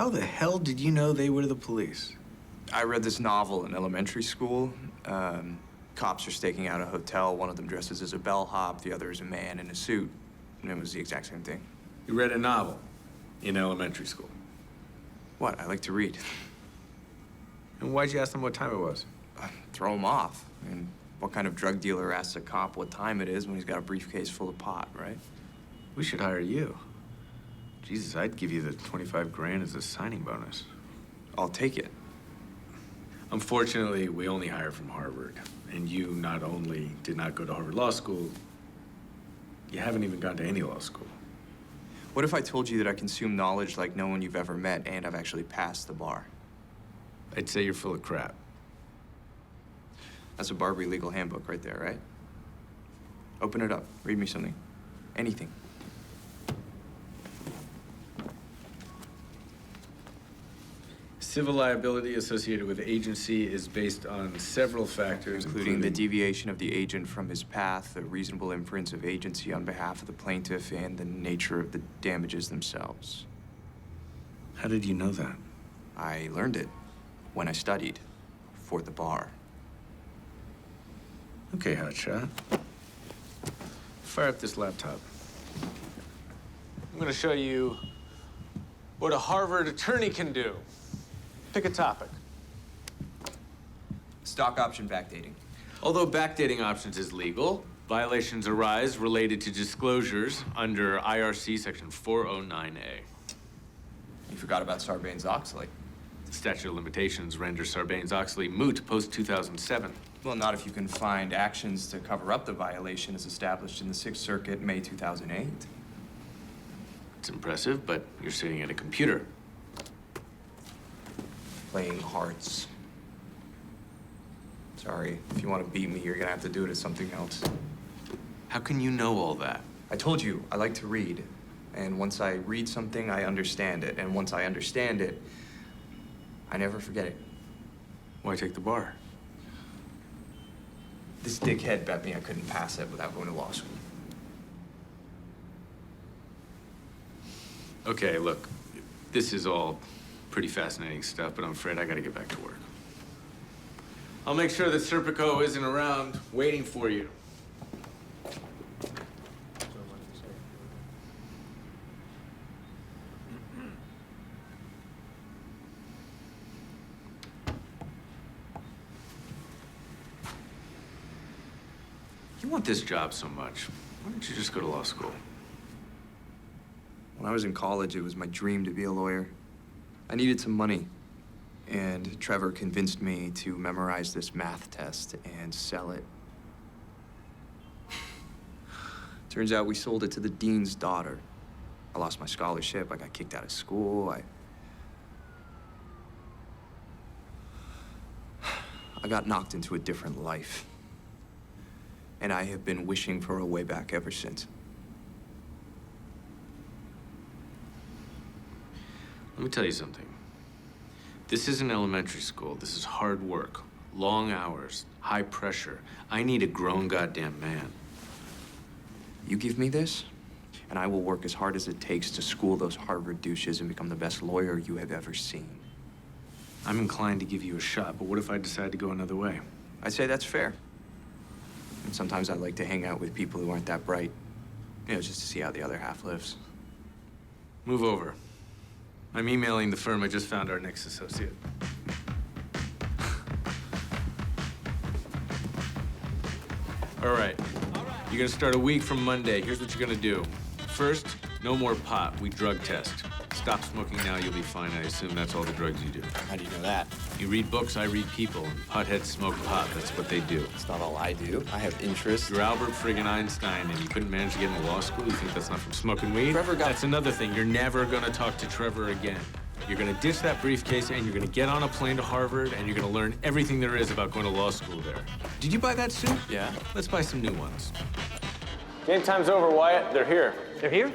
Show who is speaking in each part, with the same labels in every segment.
Speaker 1: How the hell did you know they were the police?
Speaker 2: I read this novel in elementary school. Cops are staking out a hotel. One of them dresses as a bellhop, the other is a man in a suit. And it was the exact same thing.
Speaker 1: You read a novel in elementary school.
Speaker 2: What? I like to read.
Speaker 1: And why'd you ask them what time it was?
Speaker 2: Throw him off. I mean, what kind of drug dealer asks a cop what time it is when he's got a briefcase full of pot, right?
Speaker 1: We should hire you. Jesus, I'd give you the 25 grand as a signing bonus.
Speaker 2: I'll take it.
Speaker 1: Unfortunately, we only hire from Harvard. And you not only did not go to Harvard Law School, you haven't even gone to any law school.
Speaker 2: What if I told you that I consume knowledge like no one you've ever met and I've actually passed the bar?
Speaker 1: I'd say you're full of crap.
Speaker 2: That's a Barbary legal handbook right there, right? Open it up. Read me something. Anything.
Speaker 1: Civil liability associated with agency is based on several factors,
Speaker 2: including the deviation of the agent from his path, the reasonable inference of agency on behalf of the plaintiff, and the nature of the damages themselves.
Speaker 1: How did you know that?
Speaker 2: I learned it when I studied for the bar.
Speaker 1: Okay, hotshot. Fire up this laptop. I'm gonna show you what a Harvard attorney can do. Pick a topic.
Speaker 2: Stock option backdating.
Speaker 1: Although backdating options is legal, violations arise related to disclosures under IRC Section 409A.
Speaker 2: You forgot about Sarbanes-Oxley.
Speaker 1: The statute of limitations renders Sarbanes-Oxley moot post-2007.
Speaker 2: Well, not if you can find actions to cover up the violation as established in the Sixth Circuit, May 2008.
Speaker 1: It's impressive, but you're sitting at a computer.
Speaker 2: Playing hearts. Sorry, if you want to beat me, you're gonna have to do it as something else.
Speaker 1: How can you know all that?
Speaker 2: I told you, I like to read. And once I read something, I understand it. And once I understand it, I never forget it.
Speaker 1: Why take the bar?
Speaker 2: This dickhead bet me I couldn't pass it without going to law school.
Speaker 1: Okay, look, this is all pretty fascinating stuff, but I'm afraid I gotta get back to work. I'll make sure that Serpico isn't around waiting for you. You want this job so much. Why don't you just go to law school?
Speaker 2: When I was in college, it was my dream to be a lawyer. I needed some money, and Trevor convinced me to memorize this math test and sell it. Turns out we sold it to the dean's daughter. I lost my scholarship, I got kicked out of school, I got knocked into a different life. And I have been wishing for a way back ever since.
Speaker 1: Let me tell you something. This isn't elementary school. This is hard work, long hours, high pressure. I need a grown goddamn man.
Speaker 2: You give me this, and I will work as hard as it takes to school those Harvard douches and become the best lawyer you have ever seen.
Speaker 1: I'm inclined to give you a shot, but what if I decide to go another way?
Speaker 2: I'd say that's fair. And sometimes I like to hang out with people who aren't that bright, you know, just to see how the other half lives.
Speaker 1: Move over. I'm emailing the firm. I just found our next associate. All right. You're gonna start a week from Monday. Here's what you're gonna do. First, no more pot. We drug test. Stop smoking now, you'll be fine. I assume that's all the drugs you do.
Speaker 2: How do you know that?
Speaker 1: You read books, I read people. Potheads smoke pot. That's what they do.
Speaker 2: It's not all I do. I have interests.
Speaker 1: You're Albert friggin' Einstein, and you couldn't manage to get into law school? You think that's not from smoking weed?
Speaker 2: Trevor got...
Speaker 1: That's another thing. You're never gonna talk to Trevor again. You're gonna ditch that briefcase, and you're gonna get on a plane to Harvard, and you're gonna learn everything there is about going to law school there. Did you buy that suit?
Speaker 2: Yeah.
Speaker 1: Let's buy some new ones.
Speaker 3: Game time's over, Wyatt. They're here.
Speaker 4: They're here?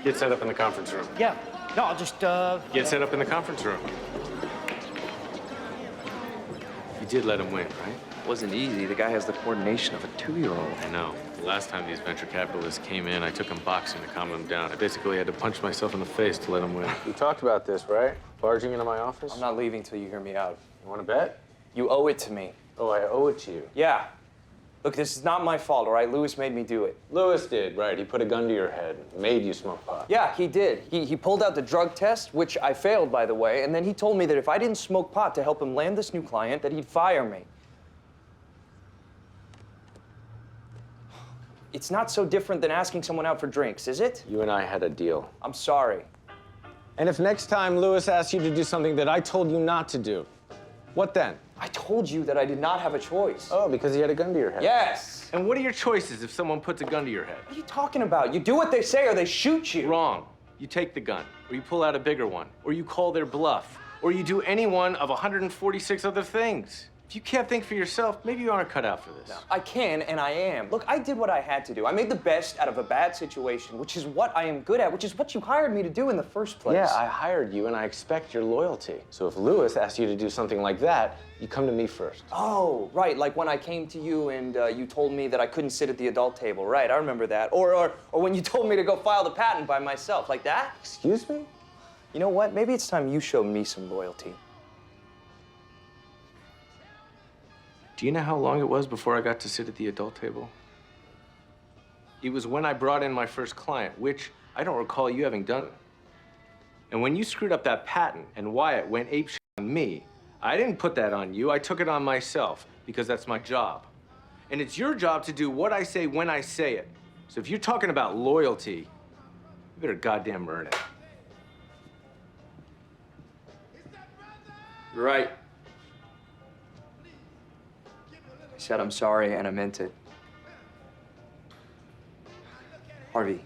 Speaker 1: Get set up in the conference room.
Speaker 4: Yeah. No, I'll just,
Speaker 1: Get set up in the conference room. You did let him win, right?
Speaker 2: Wasn't easy. The guy has the coordination of a 2-year-old.
Speaker 1: I know. The last time these venture capitalists came in, I took them boxing to calm them down. I basically had to punch myself in the face to let them win.
Speaker 3: We talked about this, right? Barging into my office?
Speaker 4: I'm not leaving till you hear me out.
Speaker 3: You want to bet?
Speaker 4: You owe it to me.
Speaker 3: Oh, I owe it to you.
Speaker 4: Yeah. Look, this is not my fault, all right? Lewis made me do it.
Speaker 3: Lewis did, right. He put a gun to your head, made you smoke pot.
Speaker 4: Yeah, he did. He pulled out the drug test, which I failed, by the way, and then he told me that if I didn't smoke pot to help him land this new client, that he'd fire me. It's not so different than asking someone out for drinks, is it?
Speaker 3: You and I had a deal.
Speaker 4: I'm sorry.
Speaker 3: And if next time Lewis asks you to do something that I told you not to do, what then?
Speaker 4: I told you that I did not have a choice.
Speaker 3: Oh, because he had a gun to your head.
Speaker 4: Yes.
Speaker 1: And what are your choices if someone puts a gun to your head?
Speaker 4: What are you talking about? You do what they say or they shoot you.
Speaker 1: Wrong. You take the gun, or you pull out a bigger one, or you call their bluff, or you do any one of 146 other things. If you can't think for yourself, maybe you aren't cut out for this.
Speaker 4: I can, and I am. Look, I did what I had to do. I made the best out of a bad situation, which is what I am good at, which is what you hired me to do in the first place.
Speaker 3: Yeah, I hired you, and I expect your loyalty. So if Lewis asks you to do something like that, you come to me first.
Speaker 4: Oh, right, like when I came to you and you told me that I couldn't sit at the adult table. Right, I remember that. Or when you told me to go file the patent by myself, like that.
Speaker 3: Excuse me?
Speaker 4: You know what? Maybe it's time you show me some loyalty.
Speaker 1: Do you know how long it was before I got to sit at the adult table? It was when I brought in my first client, which I don't recall you having done. And when you screwed up that patent and Wyatt went apeshit on me, I didn't put that on you. I took it on myself because that's my job. And it's your job to do what I say when I say it. So if you're talking about loyalty, you better goddamn earn it.
Speaker 4: You're right. I said I'm sorry, and I meant it. Harvey,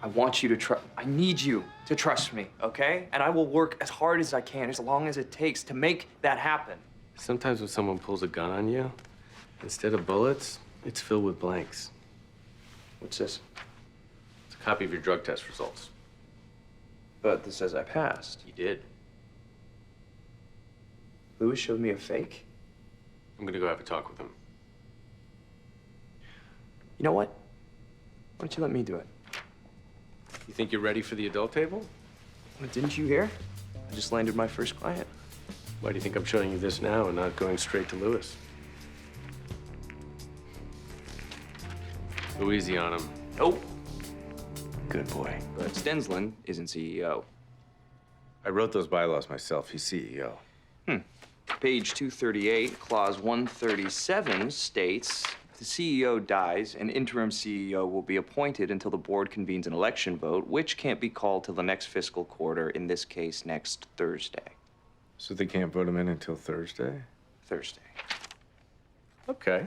Speaker 4: I want you to trust. I need you to trust me, okay? And I will work as hard as I can, as long as it takes, to make that happen.
Speaker 1: Sometimes when someone pulls a gun on you, instead of bullets, it's filled with blanks.
Speaker 4: What's this?
Speaker 1: It's a copy of your drug test results.
Speaker 4: But this says I passed.
Speaker 1: You did.
Speaker 4: Lewis showed me a fake.
Speaker 1: I'm gonna go have a talk with him.
Speaker 4: You know what? Why don't you let me do it?
Speaker 1: You think you're ready for the adult table?
Speaker 4: Didn't you hear? I just landed my first client.
Speaker 1: Why do you think I'm showing you this now and not going straight to Lewis? Go easy on him.
Speaker 4: Nope.
Speaker 1: Good boy.
Speaker 4: But Stensland isn't CEO.
Speaker 1: I wrote those bylaws myself. He's CEO.
Speaker 4: Page 238, clause 137 states, if the CEO dies, an interim CEO will be appointed until the board convenes an election vote, which can't be called till the next fiscal quarter, in this case, next Thursday.
Speaker 1: So they can't vote him in until Thursday?
Speaker 4: Thursday.
Speaker 1: Okay.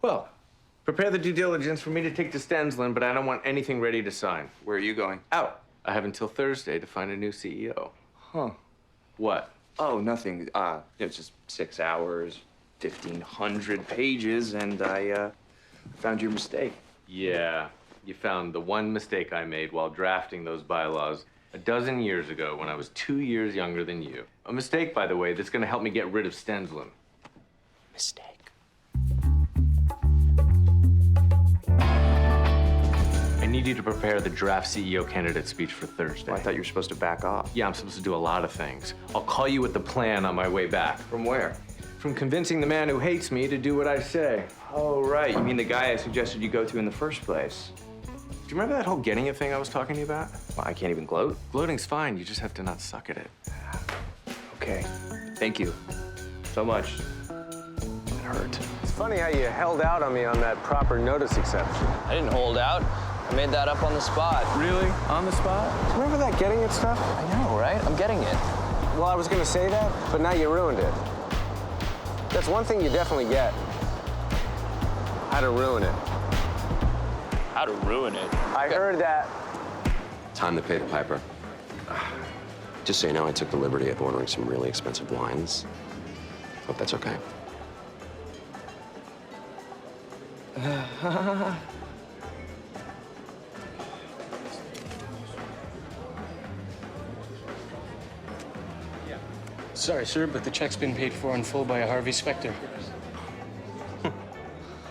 Speaker 1: Well, prepare the due diligence for me to take to Stensland, but I don't want anything ready to sign.
Speaker 4: Where are you going?
Speaker 1: Out. I have until Thursday to find a new CEO.
Speaker 4: Huh.
Speaker 1: What?
Speaker 4: Oh, nothing. It's just 6 hours, 1,500 pages, and I found your mistake.
Speaker 1: Yeah, you found the one mistake I made while drafting those bylaws a dozen years ago when I was 2 years younger than you. A mistake, by the way, that's gonna help me get rid of Stensland.
Speaker 4: Mistake.
Speaker 1: I need you to prepare the draft CEO candidate speech for Thursday.
Speaker 4: Well, I thought you were supposed to back off.
Speaker 1: Yeah, I'm supposed to do a lot of things. I'll call you with the plan on my way back.
Speaker 4: From where?
Speaker 1: From convincing the man who hates me to do what I say.
Speaker 4: Oh, right. You mean the guy I suggested you go to in the first place?
Speaker 1: Do you remember that whole getting it thing I was talking to you about?
Speaker 4: Well, I can't even gloat.
Speaker 1: Gloating's fine, you just have to not suck at it.
Speaker 4: Okay. Thank you so much. It hurt.
Speaker 3: It's funny how you held out on me on that proper notice exception.
Speaker 5: I didn't hold out. I made that up on the spot.
Speaker 1: Really? On the spot?
Speaker 3: Remember that getting it stuff?
Speaker 5: I know, right? I'm getting it.
Speaker 3: Well, I was gonna say that, but now you ruined it. That's one thing you definitely get. How to ruin it.
Speaker 5: How to ruin it.
Speaker 3: I heard that.
Speaker 6: Time to pay the piper. Just so you know, I took the liberty of ordering some really expensive wines. Hope that's okay.
Speaker 7: Sorry, sir, but the check's been paid for in full by a Harvey Specter.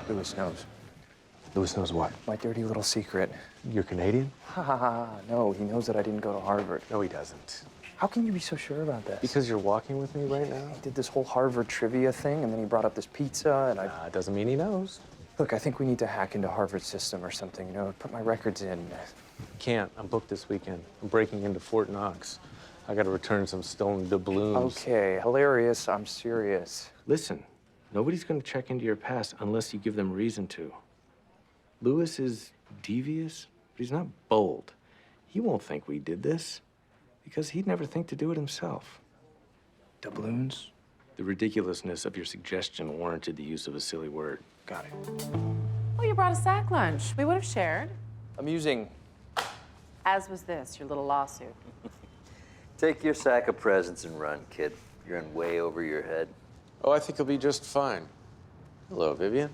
Speaker 4: Lewis knows.
Speaker 3: Louis knows what?
Speaker 5: My dirty little secret.
Speaker 3: You're Canadian?
Speaker 5: Ha ha ha. No, he knows that I didn't go to Harvard.
Speaker 3: No, he doesn't.
Speaker 5: How can you be so sure about this?
Speaker 3: Because you're walking with me right now?
Speaker 5: He did this whole Harvard trivia thing, and then he brought up this pizza, and
Speaker 3: Nah, it doesn't mean he knows.
Speaker 5: Look, I think we need to hack into Harvard's system or something, you know, put my records in.
Speaker 3: Can't. I'm booked this weekend. I'm breaking into Fort Knox. I gotta return some stolen doubloons.
Speaker 5: Okay, hilarious. I'm serious.
Speaker 1: Listen, nobody's gonna check into your past unless you give them reason to. Louis is devious, but he's not bold. He won't think we did this because he'd never think to do it himself.
Speaker 5: Doubloons?
Speaker 1: The ridiculousness of your suggestion warranted the use of a silly word.
Speaker 5: Got it.
Speaker 8: Oh, you brought a sack lunch. We would have shared.
Speaker 5: Amusing.
Speaker 8: As was this, your little lawsuit.
Speaker 9: Take your sack of presents and run, kid. You're in way over your head.
Speaker 3: Oh, I think he'll be just fine. Hello, Vivian.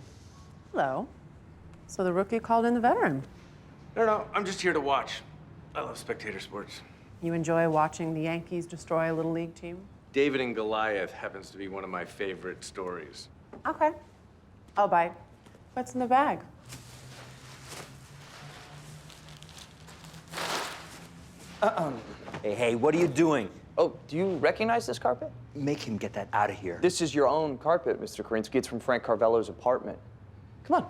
Speaker 8: Hello. So the rookie called in the veteran.
Speaker 1: No, I'm just here to watch. I love spectator sports.
Speaker 8: You enjoy watching the Yankees destroy a little league team?
Speaker 1: David and Goliath happens to be one of my favorite stories.
Speaker 8: Okay. I'll bite. What's in the bag?
Speaker 9: Hey, what are you doing?
Speaker 5: Oh, do you recognize this carpet?
Speaker 9: Make him get that out of here.
Speaker 5: This is your own carpet, Mr. Karinsky. It's from Frank Carvello's apartment. Come on.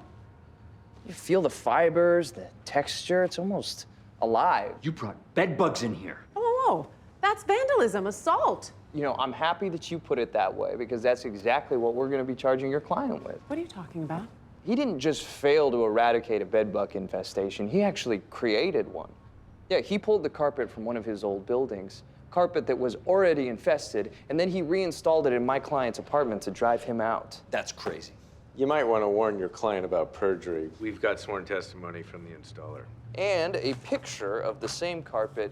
Speaker 5: You feel the fibers, the texture. It's almost alive.
Speaker 9: You brought bed bugs in here.
Speaker 8: Whoa. That's vandalism, assault.
Speaker 5: You know, I'm happy that you put it that way because that's exactly what we're going to be charging your client with.
Speaker 8: What are you talking about?
Speaker 5: He didn't just fail to eradicate a bedbug infestation, he actually created one. Yeah, he pulled the carpet from one of his old buildings, carpet that was already infested, and then he reinstalled it in my client's apartment to drive him out.
Speaker 9: That's crazy.
Speaker 3: You might want to warn your client about perjury.
Speaker 1: We've got sworn testimony from the installer.
Speaker 5: And a picture of the same carpet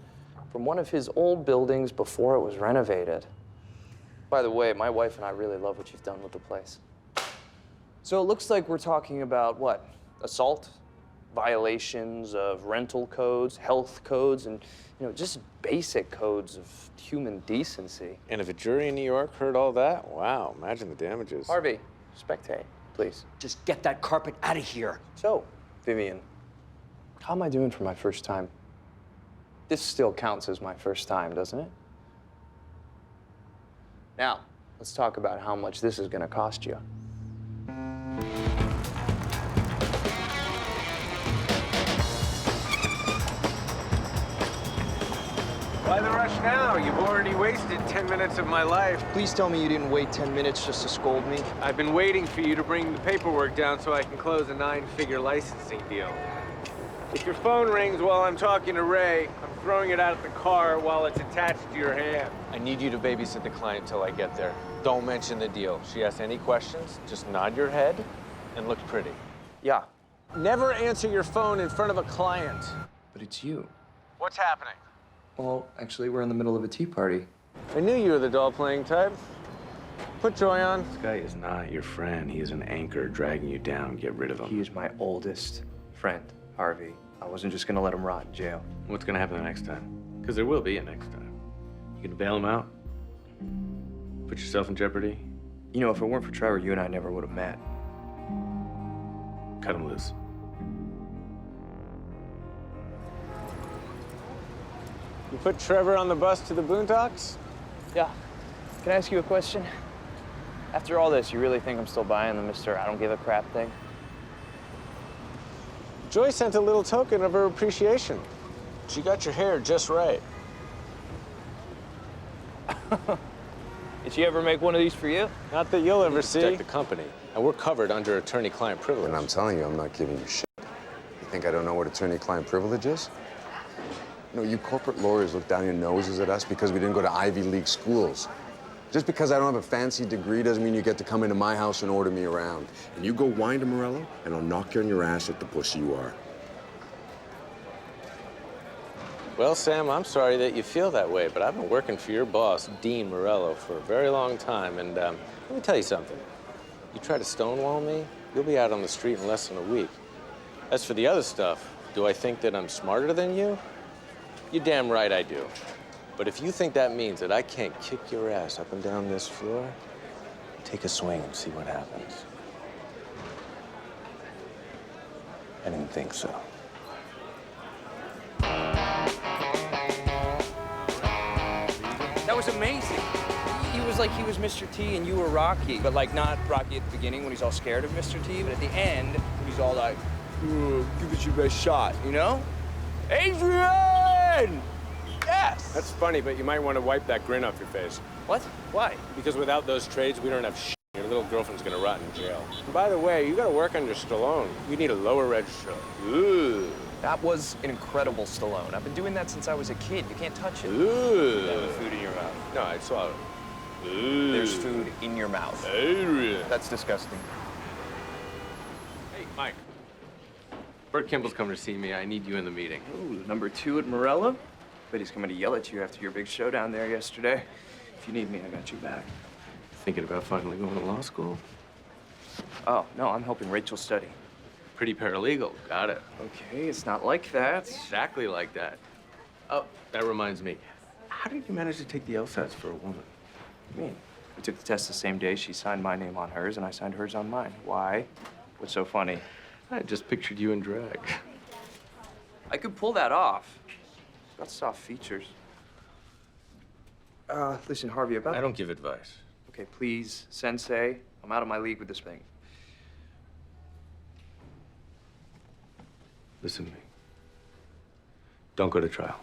Speaker 5: from one of his old buildings before it was renovated. By the way, my wife and I really love what you've done with the place. So it looks like we're talking about what? Assault, violations of rental codes, health codes, and just basic codes of human decency.
Speaker 3: And if a jury in New York heard all that, wow, imagine the damages.
Speaker 5: Harvey, spectate, please.
Speaker 9: Just get that carpet out of here.
Speaker 5: So, Vivian, how am I doing for my first time? This still counts as my first time, doesn't it? Now, let's talk about how much this is going to cost you.
Speaker 1: Why the rush now? You've already wasted 10 minutes of my life.
Speaker 5: Please tell me you didn't wait 10 minutes just to scold me.
Speaker 1: I've been waiting for you to bring the paperwork down so I can close a 9-figure licensing deal. If your phone rings while I'm talking to Ray, I'm throwing it out of the car while it's attached to your hand.
Speaker 3: I need you to babysit the client till I get there. Don't mention the deal. She asks any questions, just nod your head and look pretty.
Speaker 5: Yeah,
Speaker 3: Never answer your phone in front of a client.
Speaker 5: but it's you.
Speaker 3: What's happening?
Speaker 5: Well, actually, we're in the middle of a tea party.
Speaker 3: I knew you were the doll-playing type. Put Joy on.
Speaker 1: This guy is not your friend. He is an anchor dragging you down. Get rid of him.
Speaker 5: He is my oldest friend, Harvey. I wasn't just gonna let him rot in jail.
Speaker 1: What's gonna happen the next time? Because there will be a next time. You gonna bail him out? Put yourself in jeopardy?
Speaker 5: You know, if it weren't for Trevor, you and I never would have met.
Speaker 1: Cut him loose.
Speaker 3: You put Trevor on the bus to the Boondocks?
Speaker 5: Yeah. Can I ask you a question? After all this, you really think I'm still buying the Mr. I don't give a crap thing?
Speaker 3: Joy sent a little token of her appreciation. She got your hair just right.
Speaker 5: Did she ever make one of these for you?
Speaker 3: Not that you'll ever see. Protect the company, and we're covered under attorney-client privilege.
Speaker 10: And I'm telling you, I'm not giving you shit. You think I don't know what attorney-client privilege is? No, you corporate lawyers look down your noses at us because we didn't go to Ivy League schools. Just because I don't have a fancy degree doesn't mean you get to come into my house and order me around.
Speaker 11: And you go whine to Morello, and I'll knock you on your ass like the pussy you are.
Speaker 3: Well, Sam, I'm sorry that you feel that way, but I've been working for your boss, Dean Morello, for a very long time, and let me tell you something. You try to stonewall me, you'll be out on the street in less than a week. As for the other stuff, do I think that I'm smarter than you? You're damn right I do. But if you think that means that I can't kick your ass up and down this floor, take a swing and see what happens.
Speaker 1: I didn't think so.
Speaker 5: That was amazing. He was like he was Mr. T and you were Rocky, but like not Rocky at the beginning when he's all scared of Mr. T, but at the end when he's all like, give it your best shot, you know? Adrian! Yes!
Speaker 3: That's funny, but you might want to wipe that grin off your face.
Speaker 5: What? Why?
Speaker 3: Because without those trades, we don't have shit. Your little girlfriend's gonna rot in jail. And by the way, you gotta work on your Stallone. You need a lower register. Ooh.
Speaker 5: That was an incredible Stallone. I've been doing that since I was a kid. You can't touch it.
Speaker 3: Ooh.
Speaker 5: You have food in your mouth.
Speaker 3: No, I saw it. Ooh.
Speaker 5: There's food in your mouth.
Speaker 3: Adrian.
Speaker 5: That's disgusting.
Speaker 1: Hey, Mike. Bert Kimball's coming to see me. I need you in the meeting.
Speaker 4: Ooh, number 2 at Morello. Bet he's coming to yell at you after your big showdown there yesterday. If you need me, I got you back.
Speaker 1: Thinking about finally going to law school?
Speaker 4: Oh, no, I'm helping Rachel study.
Speaker 1: Pretty paralegal. Got it.
Speaker 4: Okay, it's not like that.
Speaker 1: Exactly like that. Oh, that reminds me. How did you manage to take the LSATs for a woman?
Speaker 4: What do you mean? We took the test the same day. She signed my name on hers, and I signed hers on mine. Why? What's so funny?
Speaker 1: I just pictured you in drag.
Speaker 4: I could pull that off. It's got soft features. Listen, Harvey, about...
Speaker 1: I don't give advice.
Speaker 4: Okay, please, Sensei. I'm out of my league with this thing.
Speaker 1: Listen to me. Don't go to trial.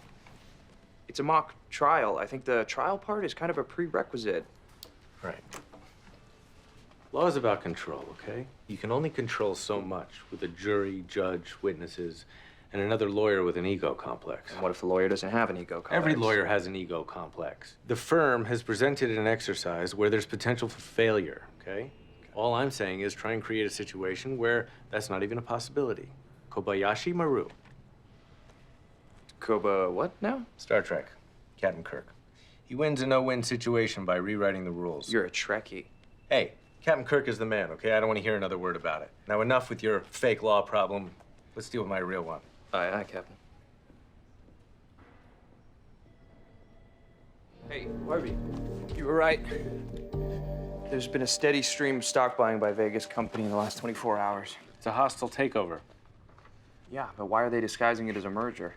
Speaker 4: It's a mock trial. I think the trial part is kind of a prerequisite.
Speaker 1: Right. Law is about control, okay? You can only control so much with a jury, judge, witnesses, and another lawyer with an ego complex.
Speaker 4: And what if the lawyer doesn't have an ego complex?
Speaker 1: Every lawyer has an ego complex. The firm has presented an exercise where there's potential for failure, okay? All I'm saying is try and create a situation where that's not even a possibility. Kobayashi Maru.
Speaker 4: Koba what now?
Speaker 1: Star Trek. Captain Kirk. He wins a no-win situation by rewriting the rules.
Speaker 4: You're a Trekkie.
Speaker 1: Hey, Captain Kirk is the man, okay? I don't want to hear another word about it. Now, enough with your fake law problem. Let's deal with my real one.
Speaker 4: Aye, aye, Captain. Hey, Harvey, you were right. There's been a steady stream of stock buying by Vegas company in the last 24 hours.
Speaker 1: It's a hostile takeover.
Speaker 4: Yeah, but why are they disguising it as a merger?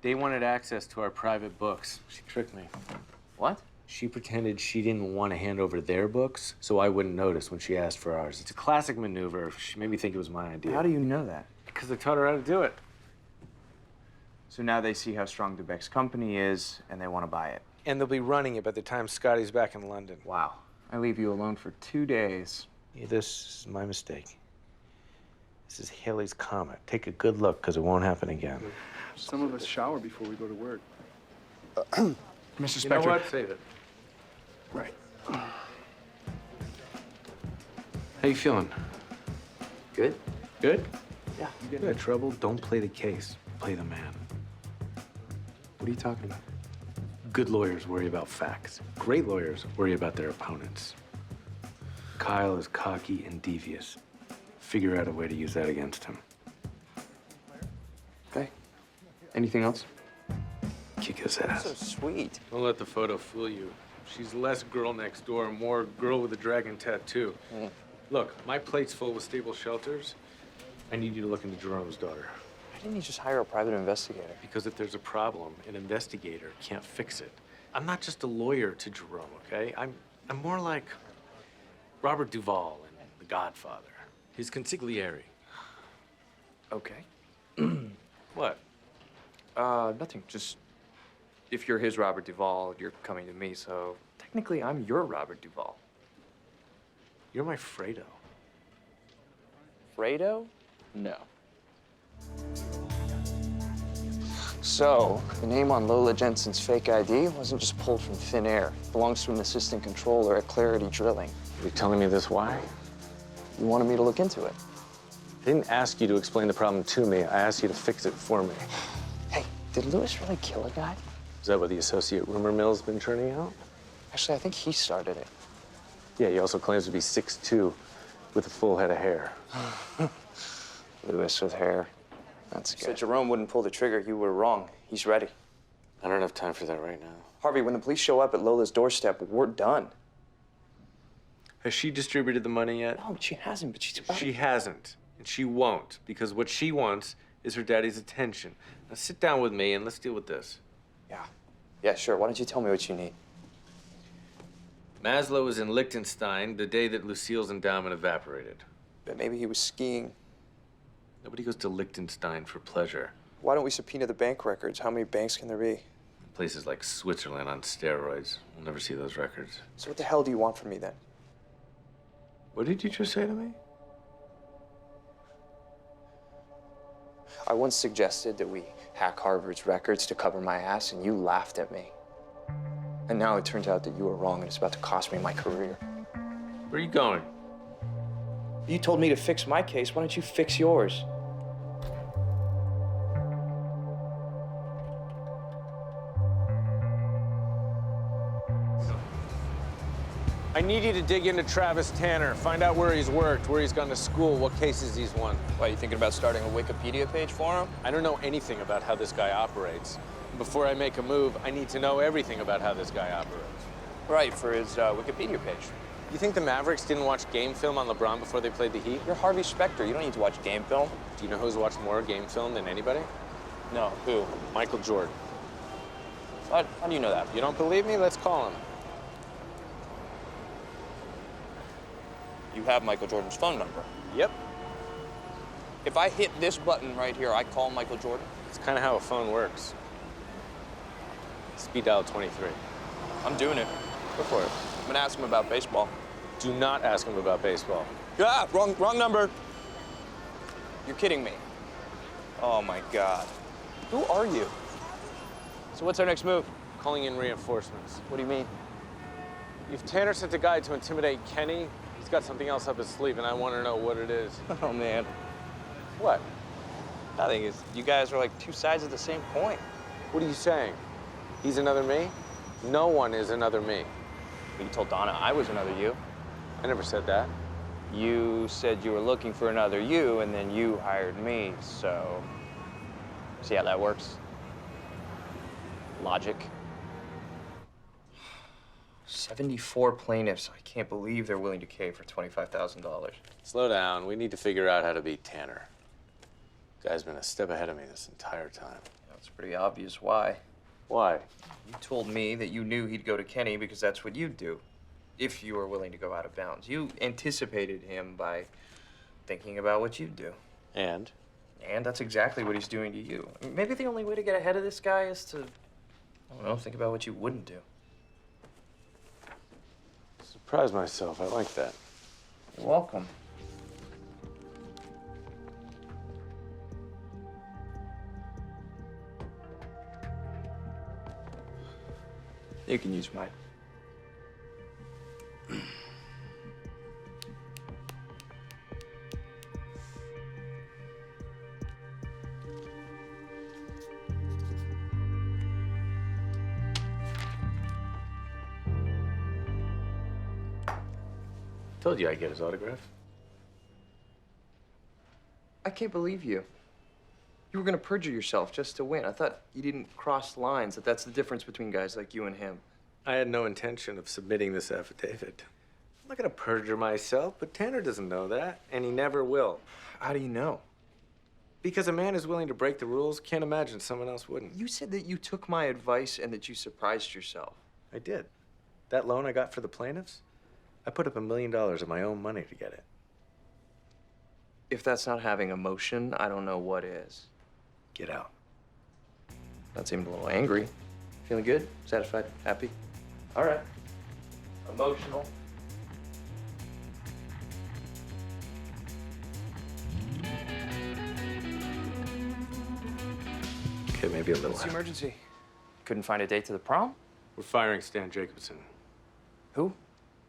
Speaker 1: They wanted access to our private books. She tricked me.
Speaker 4: What?
Speaker 1: She pretended she didn't want to hand over their books, so I wouldn't notice when she asked for ours. It's a classic maneuver. She made me think it was my idea.
Speaker 4: How do you know that?
Speaker 1: Because I taught her how to do it.
Speaker 4: So now they see how strong DeBeck's company is, and they want to buy it.
Speaker 1: And they'll be running it by the time Scotty's back in London.
Speaker 4: Wow. I leave you alone for 2 days.
Speaker 1: Yeah, this is my mistake. This is Halley's Comet. Take a good look, because it won't happen again.
Speaker 12: Some of us shower before we go to work.
Speaker 7: Mr. Specter.
Speaker 1: You know what? Save it.
Speaker 7: Right.
Speaker 1: How you feeling?
Speaker 4: Good?
Speaker 1: Good? Yeah. You got trouble? Don't play the case. Play the man.
Speaker 4: What are you talking about?
Speaker 1: Good lawyers worry about facts. Great lawyers worry about their opponents. Kyle is cocky and devious. Figure out a way to use that against him.
Speaker 4: Okay. Anything else?
Speaker 1: Kick his ass.
Speaker 5: So sweet.
Speaker 1: Don't let the photo fool you. She's less girl next door, more girl with a dragon tattoo. Look, my plate's full with stable shelters. I need you to look into Jerome's daughter.
Speaker 5: Why didn't you just hire a private investigator?
Speaker 1: Because if there's a problem, an investigator can't fix it. I'm not just a lawyer to Jerome, okay? I'm more like Robert Duvall in The Godfather. His consigliere.
Speaker 5: Okay.
Speaker 1: What?
Speaker 5: Nothing. Just if you're his Robert Duvall, you're coming to me, so technically I'm your Robert Duvall.
Speaker 1: You're my Fredo.
Speaker 5: Fredo? No. So, the name on Lola Jensen's fake ID wasn't just pulled from thin air. It belongs to an assistant controller at Clarity Drilling.
Speaker 1: You're telling me this why?
Speaker 5: You wanted me to look into it.
Speaker 1: I didn't ask you to explain the problem to me. I asked you to fix it for me.
Speaker 5: Hey, did Lewis really kill a guy?
Speaker 1: Is that what the associate rumor mill's been churning out?
Speaker 5: Actually, I think he started it.
Speaker 1: Yeah, he also claims to be 6'2", with a full head of hair.
Speaker 5: Lewis with hair. That's good. So Jerome wouldn't pull the trigger. You were wrong. He's ready.
Speaker 1: I don't have time for that right now.
Speaker 5: Harvey, when the police show up at Lola's doorstep, we're done.
Speaker 1: Has she distributed the money yet?
Speaker 5: No, she hasn't, but she's about
Speaker 1: She hasn't. And she won't, because what she wants is her daddy's attention. Now sit down with me and let's deal with this.
Speaker 5: Yeah. Yeah, sure. Why don't you tell me what you need?
Speaker 1: Maslow was in Liechtenstein the day that Lucille's endowment evaporated.
Speaker 5: But maybe he was skiing.
Speaker 1: Nobody goes to Liechtenstein for pleasure.
Speaker 5: Why don't we subpoena the bank records? How many banks can there be?
Speaker 1: Places like Switzerland on steroids. We'll never see those records.
Speaker 5: So what the hell do you want from me then?
Speaker 1: What did you just say to me?
Speaker 5: I once suggested that we hack Harvard's records to cover my ass, and you laughed at me. And now it turns out that you were wrong, and it's about to cost me my career.
Speaker 1: Where are you going?
Speaker 5: You told me to fix my case. Why don't you fix yours?
Speaker 1: I need you to dig into Travis Tanner. Find out where he's worked, where he's gone to school, what cases he's won.
Speaker 5: Why, you thinking about starting a Wikipedia page for him?
Speaker 1: I don't know anything about how this guy operates. Before I make a move, I need to know everything about how this guy operates.
Speaker 5: Right, for his Wikipedia page.
Speaker 1: You think the Mavericks didn't watch game film on LeBron before they played the Heat?
Speaker 5: You're Harvey Specter. You don't need to watch game film.
Speaker 1: Do you know who's watched more game film than anybody?
Speaker 5: No, who?
Speaker 1: Michael Jordan.
Speaker 5: How do you know that?
Speaker 1: You don't believe me? Let's call him.
Speaker 5: You have Michael Jordan's phone number.
Speaker 1: Yep.
Speaker 5: If I hit this button right here, I call Michael Jordan?
Speaker 1: It's kind of how a phone works. Speed dial 23.
Speaker 5: I'm doing it.
Speaker 1: Go for it.
Speaker 5: I'm gonna ask him about baseball.
Speaker 1: Do not ask him about baseball.
Speaker 5: Ah, wrong number. You're kidding me. Oh my God. Who are you? So what's our next move?
Speaker 1: Calling in reinforcements.
Speaker 5: What do you mean?
Speaker 1: If Tanner sent a guy to intimidate Kenny, he's got something else up his sleeve, and I want to know what it is.
Speaker 5: Oh man.
Speaker 1: What?
Speaker 5: Nothing. You guys are like two sides of the same coin.
Speaker 1: What are you saying? He's another me? No one is another me.
Speaker 5: You told Donna I was another you.
Speaker 1: I never said that.
Speaker 5: You said you were looking for another you, and then you hired me, so... See how that works? Logic. 74 plaintiffs. I can't believe they're willing to cave for $25,000.
Speaker 1: Slow down. We need to figure out how to beat Tanner. Guy's been a step ahead of me this entire time.
Speaker 5: It's pretty obvious why.
Speaker 1: Why?
Speaker 5: You told me that you knew he'd go to Kenny because that's what you'd do if you were willing to go out of bounds. You anticipated him by thinking about what you'd do.
Speaker 1: And?
Speaker 5: And that's exactly what he's doing to you. Maybe the only way to get ahead of this guy is to, I don't know, think about what you wouldn't do.
Speaker 1: Surprise myself. I like that.
Speaker 5: You're welcome. You can use mine.
Speaker 1: Told you I'd get his autograph.
Speaker 5: I can't believe you. You were gonna perjure yourself just to win. I thought you didn't cross lines, that's the difference between guys like you and him.
Speaker 1: I had no intention of submitting this affidavit. I'm not gonna perjure myself, but Tanner doesn't know that, and he never will.
Speaker 5: How do you know?
Speaker 1: Because a man is willing to break the rules, can't imagine someone else wouldn't.
Speaker 5: You said that you took my advice and that you surprised yourself.
Speaker 1: I did. That loan I got for the plaintiffs, I put up $1 million of my own money to get it.
Speaker 5: If that's not having emotion, I don't know what is.
Speaker 1: Get out.
Speaker 5: That seemed a little angry. Feeling good? Satisfied? Happy? All right. Emotional.
Speaker 1: Okay, maybe a little.
Speaker 5: What's the emergency? Couldn't find a date to the prom?
Speaker 1: We're firing Stan Jacobson.
Speaker 5: Who?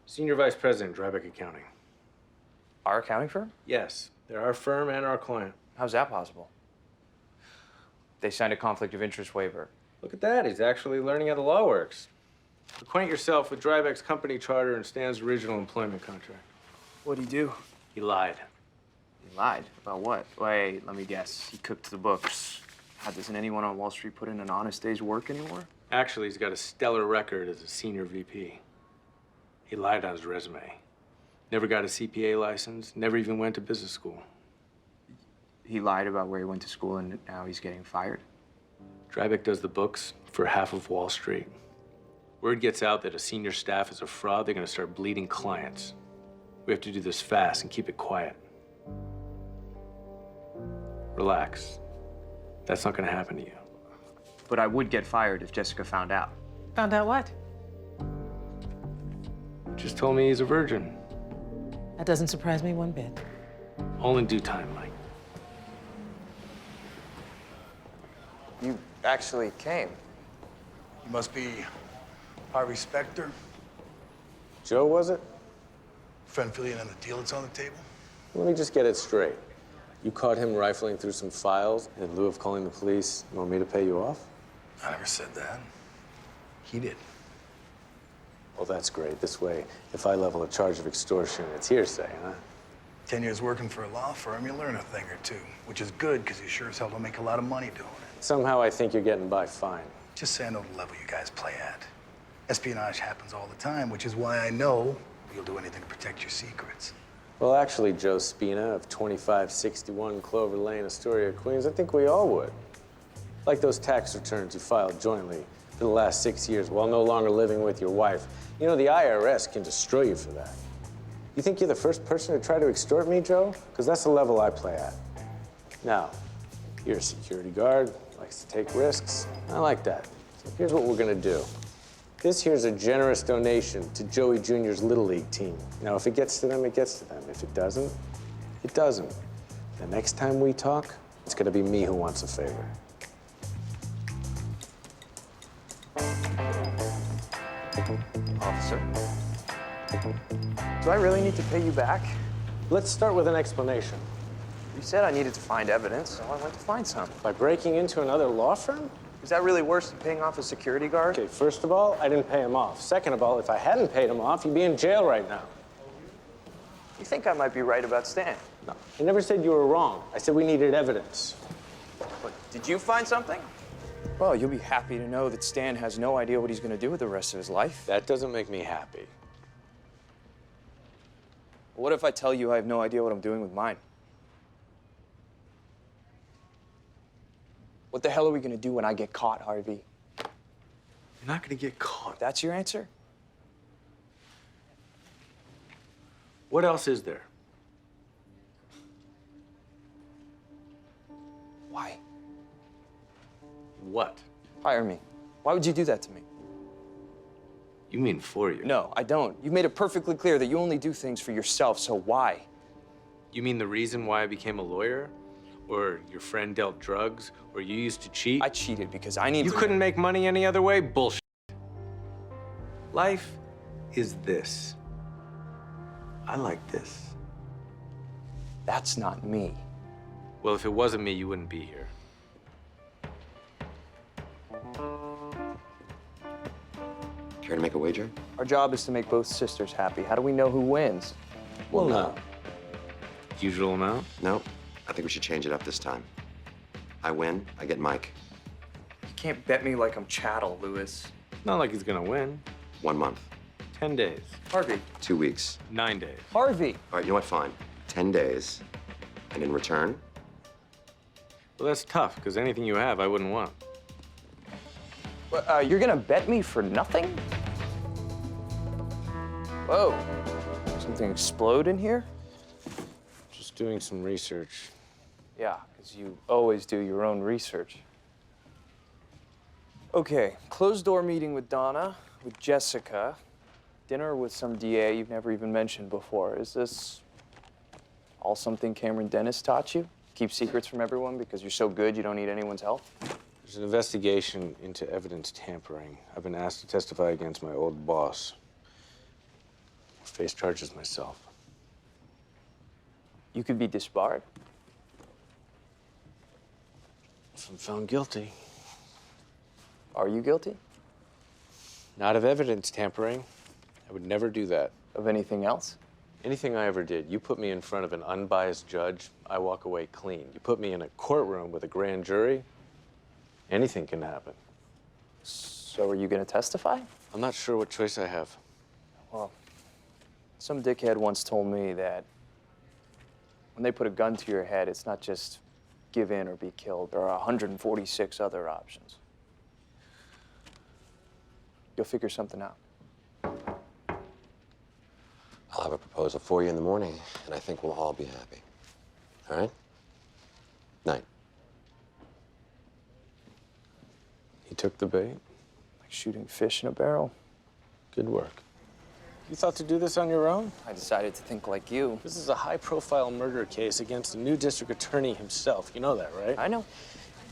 Speaker 1: Senior Vice President, Drybeck Accounting.
Speaker 5: Our accounting firm?
Speaker 1: Yes, they're our firm and our client.
Speaker 5: How's that possible? They signed a conflict of interest waiver.
Speaker 1: Look at that, he's actually learning how the law works. Acquaint yourself with Drybeck's company charter and Stan's original employment contract.
Speaker 5: What'd he do?
Speaker 1: He lied.
Speaker 5: He lied? About what? Wait, let me guess. He cooked the books. How, doesn't anyone on Wall Street put in an honest day's work anymore?
Speaker 1: Actually, he's got a stellar record as a senior VP. He lied on his resume. Never got a CPA license, never even went to business school.
Speaker 2: He lied about where he went to school, and now he's getting fired.
Speaker 1: Drybeck does the books for half of Wall Street. Word gets out that a senior staff is a fraud, they're gonna start bleeding clients. We have to do this fast and keep it quiet. Relax. That's not gonna happen to you.
Speaker 2: But I would get fired if Jessica found out.
Speaker 8: Found out what?
Speaker 1: Just told me he's a virgin.
Speaker 8: That doesn't surprise me one bit.
Speaker 1: All in due time, Mike.
Speaker 5: You actually came.
Speaker 7: You must be Harvey Specter,
Speaker 3: Joe, was it?
Speaker 7: friend filling in the deal that's on the table.
Speaker 3: Let me just get it straight. You caught him rifling through some files, and in lieu of calling the police, you want me to pay you off?
Speaker 7: I never said that. He did.
Speaker 3: Well, that's great. This way, if I level a charge of extortion, it's hearsay, huh?
Speaker 7: 10 years working for a law firm, you learn a thing or two, which is good because you sure as hell don't make a lot of money doing it.
Speaker 3: Somehow I think you're getting by fine.
Speaker 7: Just say I know the level you guys play at. Espionage happens all the time, which is why I know you'll do anything to protect your secrets.
Speaker 3: Well, actually, Joe Spina of 2561 Clover Lane, Astoria, Queens, I think we all would. Like those tax returns you filed jointly for the last 6 years while no longer living with your wife. You know, the IRS can destroy you for that. You think you're the first person to try to extort me, Joe? Because that's the level I play at. Now, you're a security guard, likes to take risks. I like that. So here's what we're gonna do. This here's a generous donation to Joey Jr.'s Little League team. Now, if it gets to them, it gets to them. If it doesn't, it doesn't. The next time we talk, it's gonna be me who wants a favor.
Speaker 5: Officer, do I really need to pay you back?
Speaker 3: Let's start with an explanation.
Speaker 5: You said I needed to find evidence, so I went to find some.
Speaker 3: By breaking into another law firm?
Speaker 5: Is that really worse than paying off a security guard?
Speaker 3: Okay, first of all, I didn't pay him off. Second of all, if I hadn't paid him off, he'd be in jail right now.
Speaker 5: You think I might be right about Stan?
Speaker 3: No, I never said you were wrong. I said we needed evidence.
Speaker 5: But did you find something? Well, you'll be happy to know that Stan has no idea what he's going to do with the rest of his life.
Speaker 3: That doesn't make me happy.
Speaker 5: What if I tell you I have no idea what I'm doing with mine? What the hell are we going to do when I get caught, Harvey?
Speaker 1: You're not gonna get caught.
Speaker 5: That's your answer?
Speaker 1: What else is there?
Speaker 5: Why?
Speaker 1: What?
Speaker 5: Hire me. Why would you do that to me?
Speaker 1: You mean for you?
Speaker 5: No, I don't. You've made it perfectly clear that you only do things for yourself, so why?
Speaker 1: You mean the reason why I became a lawyer? Or your friend dealt drugs? Or you used to cheat?
Speaker 5: I cheated because I need
Speaker 1: You
Speaker 5: to...
Speaker 1: couldn't make money any other way? Bullshit. Life is this. I like this.
Speaker 5: That's not me.
Speaker 1: Well, if it wasn't me, you wouldn't be here.
Speaker 6: Care to make a wager?
Speaker 5: Our job is to make both sisters happy. How do we know who wins?
Speaker 3: Well, no.
Speaker 1: Usual amount?
Speaker 6: No, I think we should change it up this time. I win, I get Mike.
Speaker 5: You can't bet me like I'm chattel, Lewis.
Speaker 1: Not like he's gonna win.
Speaker 6: 1 month,
Speaker 1: 10 days.
Speaker 5: Harvey.
Speaker 6: 2 weeks.
Speaker 1: 9 days.
Speaker 5: Harvey!
Speaker 6: All right, you know what, fine. 10 days. And in return,
Speaker 1: Well, that's tough, because anything you have, I wouldn't want.
Speaker 5: You're gonna bet me for nothing? Whoa. Something explode in here?
Speaker 3: Just doing some research.
Speaker 5: Yeah, because you always do your own research. Okay, closed door meeting with Donna, with Jessica, dinner with some DA you've never even mentioned before. Is this all something Cameron Dennis taught you? Keep secrets from everyone because you're so good you don't need anyone's help?
Speaker 3: There's an investigation into evidence tampering. I've been asked to testify against my old boss. I face charges myself.
Speaker 5: You could be disbarred.
Speaker 3: If I'm found guilty.
Speaker 5: Are you guilty?
Speaker 3: Not of evidence tampering. I would never do that.
Speaker 5: Of anything else?
Speaker 3: Anything I ever did, you put me in front of an unbiased judge, I walk away clean. You put me in a courtroom with a grand jury, anything can happen.
Speaker 5: So are you gonna testify?
Speaker 3: I'm not sure what choice I have.
Speaker 5: Well, some dickhead once told me that when they put a gun to your head, it's not just give in or be killed. There are 146 other options. You'll figure something out.
Speaker 6: I'll have a proposal for you in the morning, and I think we'll all be happy. All right? Night.
Speaker 1: He took the bait.
Speaker 5: Like shooting fish in a barrel.
Speaker 1: Good work. You thought to do this on your own?
Speaker 5: I decided to think like you.
Speaker 1: This is a high-profile murder case against a new district attorney himself. You know that, right?
Speaker 5: I know.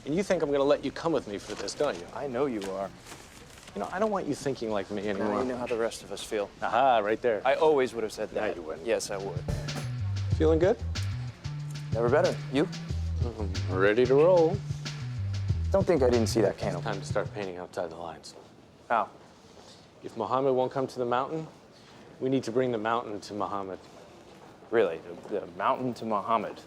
Speaker 1: And you think I'm gonna let you come with me for this, don't you?
Speaker 5: I know you are.
Speaker 1: You know, I don't want you thinking like me anymore.
Speaker 5: Now you know how the rest of us feel.
Speaker 1: Aha, right there.
Speaker 5: I always would have said that.
Speaker 1: No, you wouldn't.
Speaker 5: Yes, I would.
Speaker 1: Feeling good?
Speaker 5: Never better. You?
Speaker 1: Ready to roll.
Speaker 5: Don't think I didn't see that candle.
Speaker 1: Time to start painting outside the lines.
Speaker 5: How?
Speaker 1: If Muhammad won't come to the mountain, we need to bring the mountain to Muhammad.
Speaker 5: Really? The mountain to Muhammad?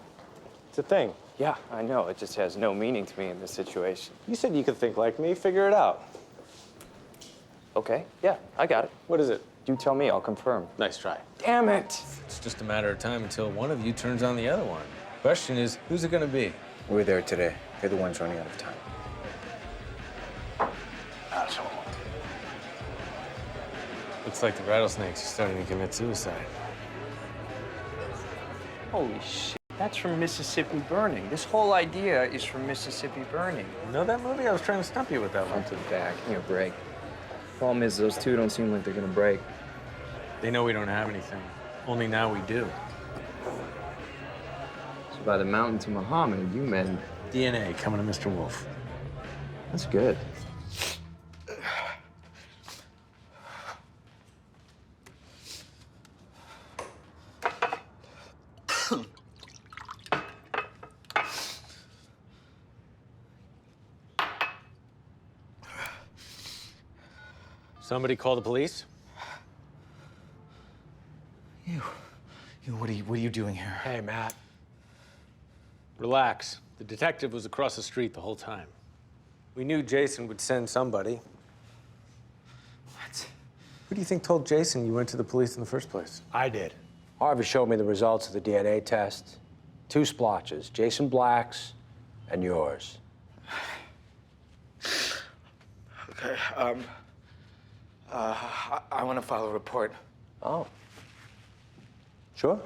Speaker 1: It's a thing.
Speaker 5: Yeah, I know. It just has no meaning to me in this situation.
Speaker 1: You said you could think like me. Figure it out.
Speaker 5: Okay. Yeah, I got it.
Speaker 1: What is it?
Speaker 5: You tell me. I'll confirm.
Speaker 1: Nice try.
Speaker 5: Damn it!
Speaker 1: It's just a matter of time until one of you turns on the other one. Question is, who's it gonna be?
Speaker 12: We're there today. They're the ones running out of time.
Speaker 1: Asshole. Looks like the rattlesnakes are starting to commit suicide.
Speaker 4: Holy shit. That's from Mississippi Burning. This whole idea is from Mississippi Burning.
Speaker 1: You know that movie? I was trying to stump you with that one.
Speaker 5: Front to the back. Give me a break. Problem is, those two don't seem like they're gonna break.
Speaker 1: They know we don't have anything. Only now we do.
Speaker 5: So by the mountain to Muhammad, you meant...
Speaker 1: DNA coming to Mr. Wolf.
Speaker 5: That's good.
Speaker 1: Somebody call the police?
Speaker 12: What are you doing here?
Speaker 1: Hey, Matt. Relax. The detective was across the street the whole time. We knew Jason would send somebody.
Speaker 12: What?
Speaker 1: Who do you think told Jason you went to the police in the first place?
Speaker 13: I did. Harvey showed me the results of the DNA test. 2 splotches, Jason Black's and yours.
Speaker 12: Okay, I want to file a report.
Speaker 13: Oh. Sure.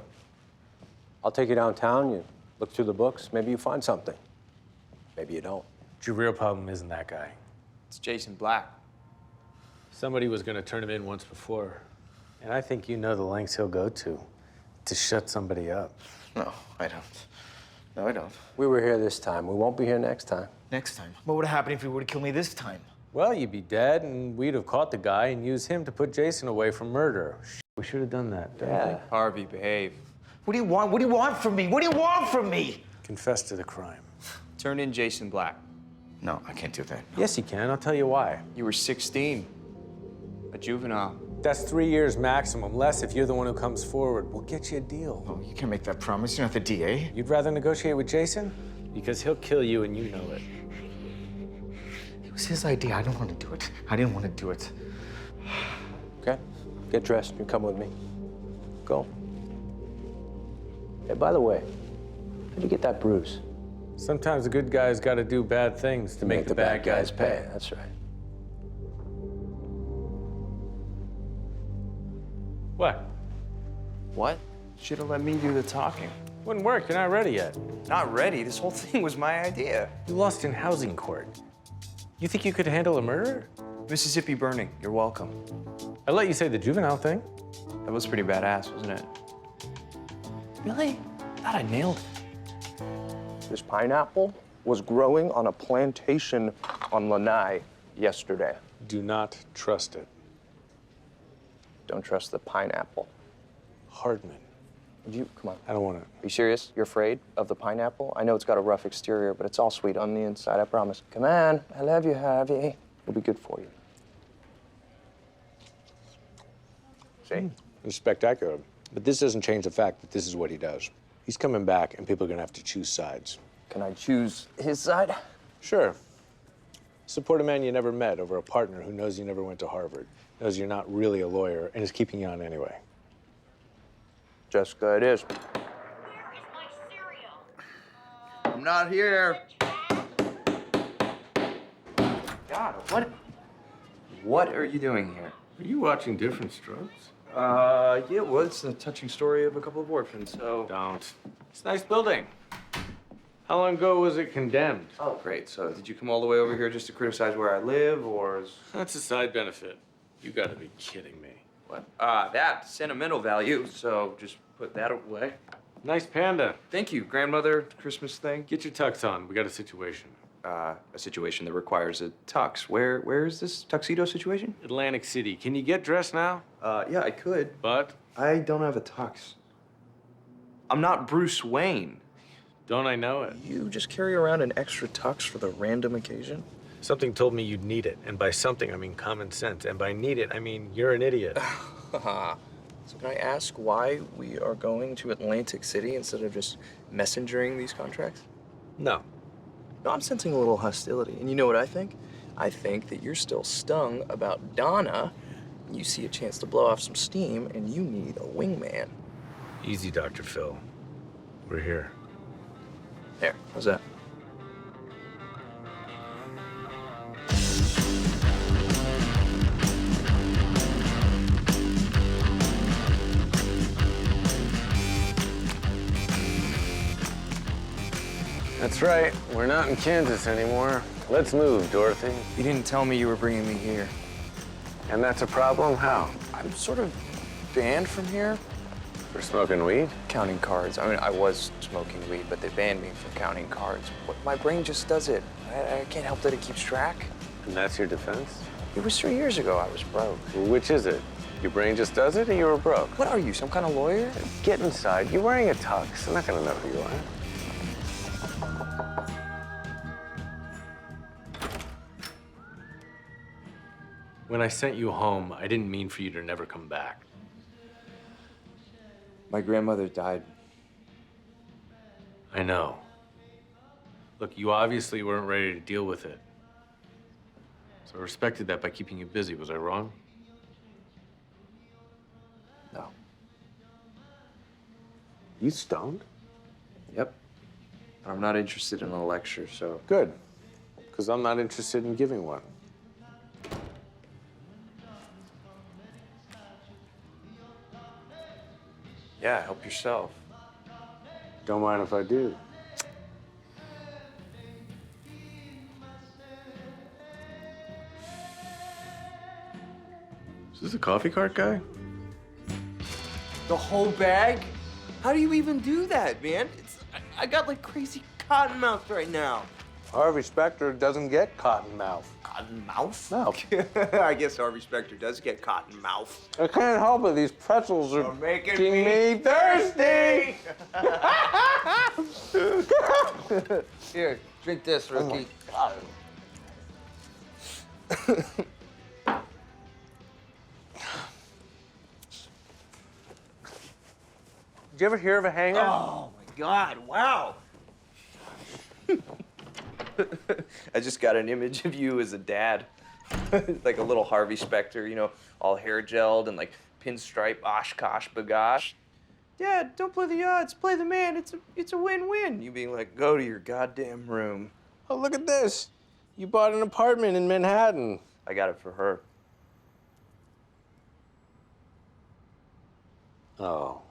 Speaker 13: I'll take you downtown, you look through the books, maybe you find something. Maybe you don't.
Speaker 1: Your real problem isn't that guy.
Speaker 5: It's Jason Black.
Speaker 1: Somebody was gonna turn him in once before. And I think you know the lengths he'll go to shut somebody up.
Speaker 12: No, I don't. No, I don't.
Speaker 13: We were here this time. We won't be here next time.
Speaker 12: Next time. What would have happened if he were to kill me this time?
Speaker 1: Well, you'd be dead, and we'd have caught the guy and used him to put Jason away from murder. We should have done that, don't we?
Speaker 5: Harvey, behave.
Speaker 12: What do you want? What do you want from me? What do you want from me?
Speaker 1: Confess to the crime.
Speaker 5: Turn in Jason Black.
Speaker 12: No, I can't do that.
Speaker 1: Yes, you can. I'll tell you why.
Speaker 5: You were 16. A juvenile.
Speaker 1: That's 3 years maximum, less if you're the one who comes forward. We'll get you a deal.
Speaker 12: Oh, you can't make that promise. You're not the DA.
Speaker 1: You'd rather negotiate with Jason? Because he'll kill you and you know it.
Speaker 12: It was his idea. I don't want to do it. I didn't want to do it.
Speaker 13: Okay? Get dressed. You come with me. Go. Hey, by the way, how'd you get that bruise?
Speaker 1: Sometimes the good guys got to do bad things to make the bad guys pay.
Speaker 13: That's right.
Speaker 1: What?
Speaker 5: What? Should have let me do the talking.
Speaker 1: Wouldn't work. You're not ready yet.
Speaker 5: Not ready. This whole thing was my idea.
Speaker 1: You lost in housing court. You think you could handle a murder?
Speaker 5: Mississippi Burning. You're welcome.
Speaker 1: I let you say the juvenile thing.
Speaker 5: That was pretty badass, wasn't it? Really? I thought I nailed it. This pineapple was growing on a plantation on Lanai yesterday.
Speaker 1: Do not trust it.
Speaker 5: Don't trust the pineapple.
Speaker 1: Hardman.
Speaker 5: Come on.
Speaker 1: I don't want to.
Speaker 5: Are you serious? You're afraid of the pineapple? I know it's got a rough exterior, but it's all sweet on the inside, I promise. Come on. I love you, Harvey. It'll be good for you. See?
Speaker 1: It's spectacular. But this doesn't change the fact that this is what he does. He's coming back, and people are going to have to choose sides.
Speaker 5: Can I choose his side?
Speaker 1: Sure. Support a man you never met over a partner who knows you never went to Harvard, knows you're not really a lawyer, and is keeping you on anyway.
Speaker 5: Jessica, it is.
Speaker 14: Where is my cereal?
Speaker 4: I'm not here. God, what are you doing here?
Speaker 1: Are you watching Different Strokes?
Speaker 4: Yeah, well, it's a touching story of a couple of orphans, so...
Speaker 1: Don't. It's a nice building. How long ago was it condemned?
Speaker 4: Oh, great. So did you come all the way over here just to criticize where I live, or is...
Speaker 1: That's a side benefit. You gotta be kidding me.
Speaker 4: What? That, sentimental value, so just put that away.
Speaker 1: Nice panda.
Speaker 4: Thank you, grandmother, Christmas thing.
Speaker 1: Get your tux on. We got a situation.
Speaker 4: A situation that requires a tux. Where is this tuxedo situation?
Speaker 1: Atlantic City. Can you get dressed now?
Speaker 4: Yeah, I could.
Speaker 1: But?
Speaker 4: I don't have a tux. I'm not Bruce Wayne.
Speaker 1: Don't I know it?
Speaker 4: You just carry around an extra tux for the random occasion?
Speaker 1: Something told me you'd need it. And by something, I mean common sense. And by need it, I mean you're an idiot.
Speaker 4: So can I ask why we are going to Atlantic City instead of just messengering these contracts?
Speaker 1: No.
Speaker 4: No, I'm sensing a little hostility. And you know what I think? I think that you're still stung about Donna. You see a chance to blow off some steam, and you need a wingman.
Speaker 1: Easy, Dr. Phil. We're here.
Speaker 4: There, how's that?
Speaker 3: That's right. We're not in Kansas anymore. Let's move, Dorothy.
Speaker 4: You didn't tell me you were bringing me here.
Speaker 3: And that's a problem? How?
Speaker 4: I'm sort of banned from here.
Speaker 3: For smoking weed?
Speaker 4: Counting cards. I mean, I was smoking weed, but they banned me from counting cards. My brain just does it. I can't help that it keeps track.
Speaker 3: And that's your defense?
Speaker 4: It was 3 years ago I was broke.
Speaker 3: Well, which is it? Your brain just does it or you were broke?
Speaker 4: What are you, some kind of lawyer?
Speaker 3: Get inside. You're wearing a tux. I'm not gonna know who you are.
Speaker 1: When I sent you home, I didn't mean for you to never come back.
Speaker 4: My grandmother died.
Speaker 1: I know. Look, you obviously weren't ready to deal with it. So I respected that by keeping you busy. Was I wrong?
Speaker 4: No.
Speaker 3: You stoned?
Speaker 4: Yep. I'm not interested in a lecture, so...
Speaker 3: Good. Because I'm not interested in giving one.
Speaker 4: Yeah, help yourself.
Speaker 3: Don't mind if I do.
Speaker 1: Is this a coffee cart guy?
Speaker 4: The whole bag? How do you even do that, man? I got like crazy cotton mouth right now.
Speaker 3: Harvey Specter doesn't get cotton mouth.
Speaker 4: Cotton mouth?
Speaker 3: No.
Speaker 4: I guess Harvey Specter does get cotton mouth.
Speaker 3: I can't help it. These pretzels are
Speaker 4: making
Speaker 3: me thirsty.
Speaker 4: Here, drink this, rookie.
Speaker 3: Oh Did you ever hear of a hanger?
Speaker 4: Oh my God! Wow. I just got an image of you as a dad. Like a little Harvey Specter, you know, all hair gelled and like pinstripe Oshkosh bagosh. Dad, don't play the odds, play the man. It's a win-win. You being like, go to your goddamn room.
Speaker 3: Oh, look at this. You bought an apartment in Manhattan.
Speaker 4: I got it for her.
Speaker 3: Oh.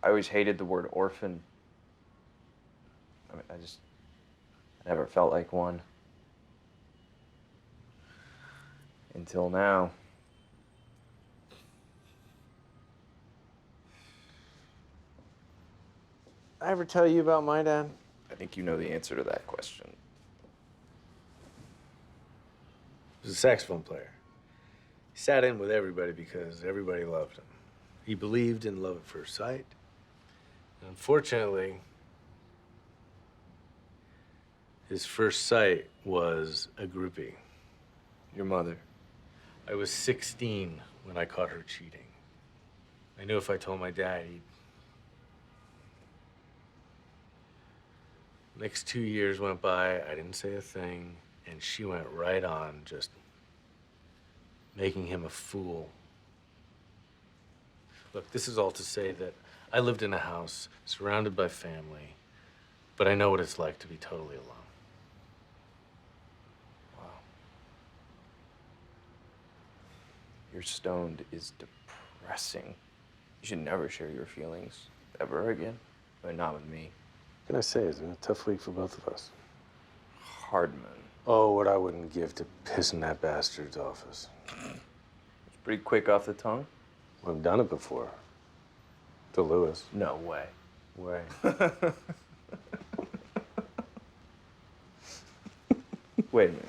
Speaker 4: I always hated the word orphan. I mean, I never felt like one. Until now.
Speaker 3: I ever tell you about my dad?
Speaker 4: I think you know the answer to that question.
Speaker 1: He was a saxophone player. He sat in with everybody because everybody loved him. He believed in love at first sight. And unfortunately, his first sight was a groupie.
Speaker 4: Your mother.
Speaker 1: I was 16 when I caught her cheating. I knew if I told my dad, he'd... Next 2 years went by, I didn't say a thing, and she went right on, just making him a fool. Look, this is all to say that I lived in a house surrounded by family, but I know what it's like to be totally alone.
Speaker 4: Wow. You're stoned is depressing. You should never share your feelings ever again. But not with me.
Speaker 1: What can I say? It's been a tough week for both of us.
Speaker 4: Hardman.
Speaker 1: Oh, what I wouldn't give to piss in that bastard's office.
Speaker 4: It's pretty quick off the tongue.
Speaker 1: I've done it before. To Lewis.
Speaker 4: No way.
Speaker 1: Way.
Speaker 4: Wait a minute.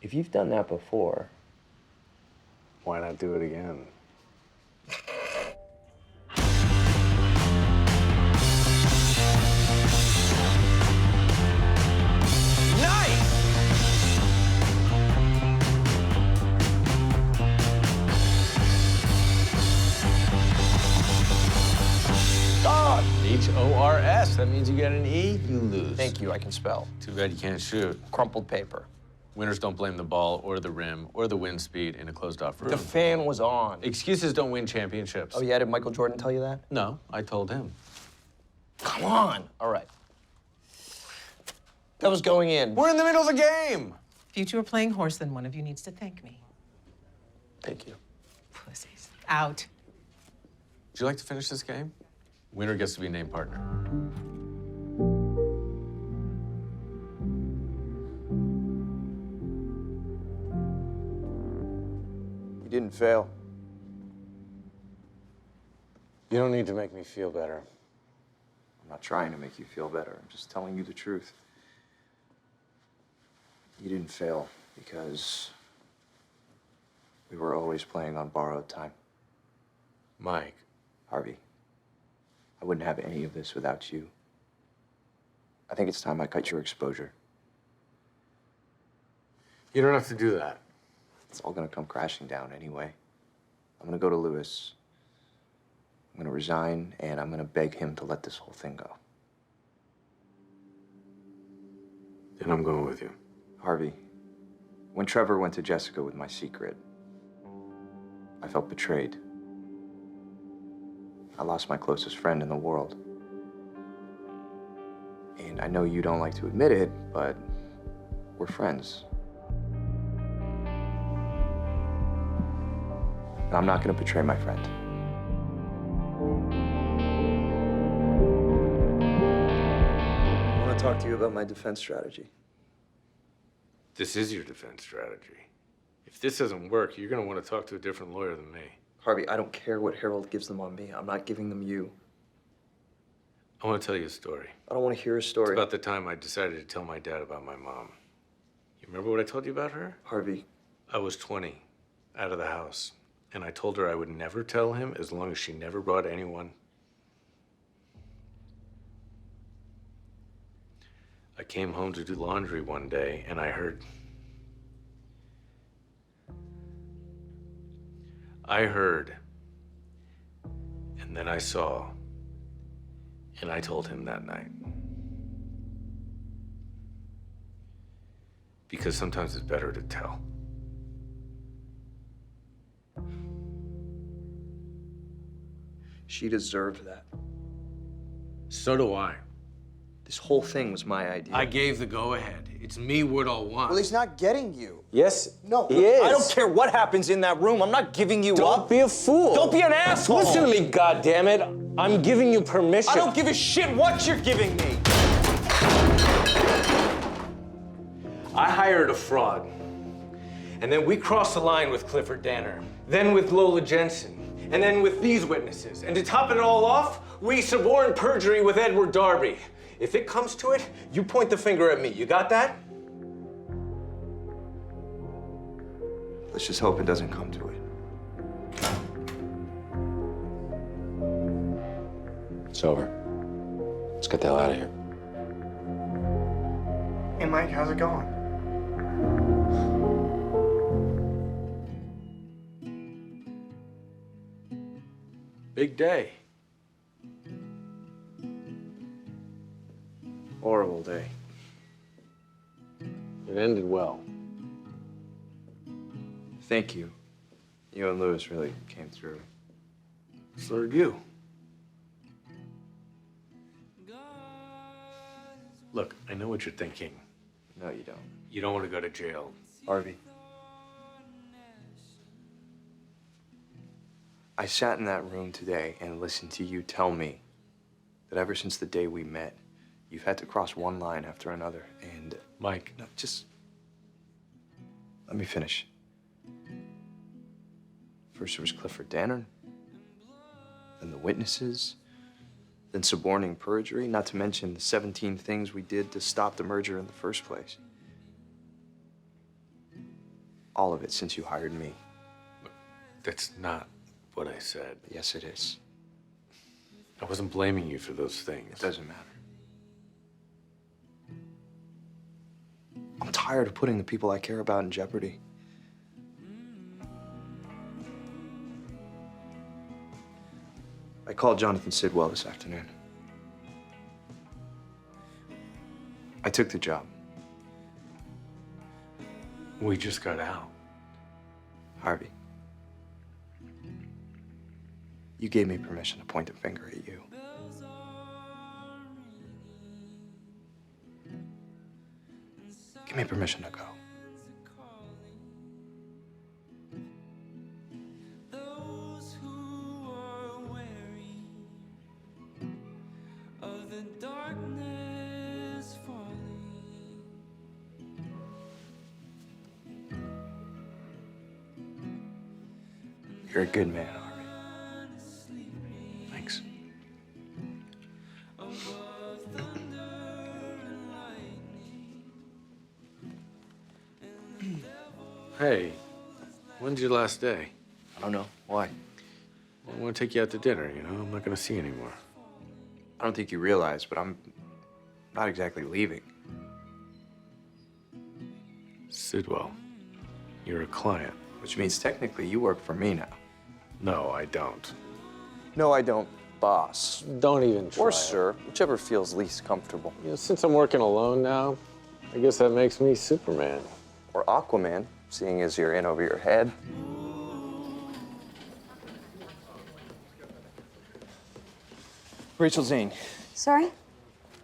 Speaker 4: If you've done that before,
Speaker 1: why not do it again? H-O-R-S. That means you get an E, you lose.
Speaker 5: Thank you, I can spell.
Speaker 1: Too bad you can't shoot.
Speaker 5: Crumpled paper.
Speaker 1: Winners don't blame the ball or the rim or the wind speed in a closed-off room.
Speaker 5: The fan was on.
Speaker 1: Excuses don't win championships.
Speaker 5: Oh yeah, did Michael Jordan tell you that?
Speaker 1: No, I told him.
Speaker 5: Come on. All right. That was going in.
Speaker 1: We're in the middle of the game.
Speaker 14: If you two are playing horse, then one of you needs to thank me.
Speaker 5: Thank you.
Speaker 14: Pussies. Out.
Speaker 1: Would you like to finish this game? Winner gets to be named partner.
Speaker 5: You didn't fail.
Speaker 1: You don't need to make me feel better.
Speaker 4: I'm not trying to make you feel better. I'm just telling you the truth. You didn't fail because we were always playing on borrowed time.
Speaker 1: Mike.
Speaker 4: Harvey, I wouldn't have any of this without you. I think it's time I cut your exposure.
Speaker 1: You don't have to do that.
Speaker 4: It's all gonna come crashing down anyway. I'm gonna go to Lewis. I'm gonna resign, and I'm gonna beg him to let this whole thing go.
Speaker 1: Then I'm going with you.
Speaker 4: Harvey, when Trevor went to Jessica with my secret, I felt betrayed. I lost my closest friend in the world. And I know you don't like to admit it, but we're friends. And I'm not gonna betray my friend. I wanna talk to you about my defense strategy.
Speaker 1: This is your defense strategy. If this doesn't work, you're gonna want to talk to a different lawyer than me.
Speaker 4: Harvey, I don't care what Harold gives them on me. I'm not giving them you.
Speaker 1: I want to tell you a story.
Speaker 4: I don't want to hear a story.
Speaker 1: It's about the time I decided to tell my dad about my mom. You remember what I told you about her?
Speaker 4: Harvey.
Speaker 1: I was 20, out of the house, and I told her I would never tell him as long as she never brought anyone. I came home to do laundry one day, and I heard, and then I saw, and I told him that night. Because sometimes it's better to tell.
Speaker 4: She deserved that.
Speaker 1: So do I.
Speaker 4: This whole thing was my idea.
Speaker 1: I gave the go-ahead. It's me Woodall wants.
Speaker 5: Well, he's not getting you.
Speaker 13: Yes,
Speaker 5: No,
Speaker 13: he is.
Speaker 5: I don't care what happens in that room. I'm not giving you up.
Speaker 13: Don't be a fool.
Speaker 5: Don't be an asshole.
Speaker 13: Listen to me, goddammit. I'm giving you permission.
Speaker 5: I don't give a shit what you're giving me.
Speaker 1: I hired a fraud. And then we crossed the line with Clifford Danner, then with Lola Jensen, and then with these witnesses. And to top it all off, we suborned perjury with Edward Darby. If it comes to it, you point the finger at me. You got that?
Speaker 4: Let's just hope it doesn't come to it.
Speaker 6: It's over. Let's get the hell out of here.
Speaker 12: Hey, Mike, how's it going?
Speaker 1: Big day.
Speaker 4: Horrible day.
Speaker 1: It ended well.
Speaker 4: Thank you. You and Lewis really came through.
Speaker 1: So did you. Look, I know what you're thinking.
Speaker 4: No, you don't.
Speaker 1: You don't want to go to jail.
Speaker 4: Harvey. I sat in that room today and listened to you tell me that ever since the day we met, you've had to cross one line after another, and...
Speaker 1: Mike.
Speaker 4: No, just... Let me finish. First there was Clifford Danner, then the witnesses, then suborning perjury, not to mention the 17 things we did to stop the merger in the first place. All of it since you hired me.
Speaker 1: That's not what I said.
Speaker 4: Yes, it is.
Speaker 1: I wasn't blaming you for those things.
Speaker 4: It doesn't matter. I'm tired of putting the people I care about in jeopardy. I called Jonathan Sidwell this afternoon. I took the job.
Speaker 1: We just got out.
Speaker 4: Harvey, you gave me permission to point a finger at you. Give me permission to go. You're a good man, Harvey. Thanks.
Speaker 1: Hey, when's your last day?
Speaker 4: I don't know. Why?
Speaker 1: Well, I want to take you out to dinner, you know? I'm not going to see you anymore.
Speaker 4: I don't think you realize, but I'm not exactly leaving.
Speaker 1: Sidwell, you're a client.
Speaker 4: Which means technically you work for me now.
Speaker 1: No, I don't.
Speaker 5: No, I don't, boss.
Speaker 1: Don't even try.
Speaker 5: Or sir, whichever feels least comfortable.
Speaker 1: You know, since I'm working alone now, I guess that makes me Superman.
Speaker 5: Or Aquaman, seeing as you're in over your head. Rachel Zane.
Speaker 15: Sorry?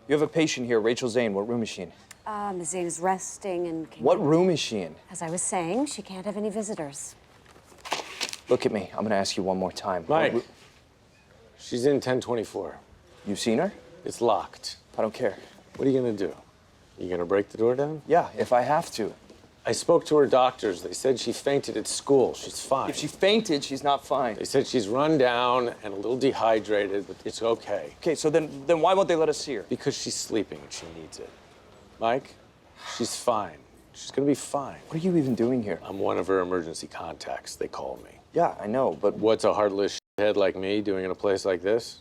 Speaker 5: You have a patient here, Rachel Zane. What room is she in?
Speaker 15: Ms. Zane is resting and...
Speaker 5: What room is she in?
Speaker 15: As I was saying, she can't have any visitors.
Speaker 5: Look at me. I'm gonna ask you one more time.
Speaker 1: Mike, she's in 1024.
Speaker 5: You've seen her?
Speaker 1: It's locked.
Speaker 5: I don't care.
Speaker 1: What are you gonna do? You gonna break the door down?
Speaker 5: Yeah, if I have to.
Speaker 1: I spoke to her doctors. They said she fainted at school. She's fine.
Speaker 5: If she fainted, she's not fine.
Speaker 1: They said she's run down and a little dehydrated, but it's okay.
Speaker 5: Okay, so then why won't they let us see her?
Speaker 1: Because she's sleeping and she needs it. Mike, she's fine. She's gonna be fine.
Speaker 5: What are you even doing here?
Speaker 1: I'm one of her emergency contacts, they call me.
Speaker 5: Yeah, I know, but...
Speaker 1: What's a heartless shithead like me doing in a place like this?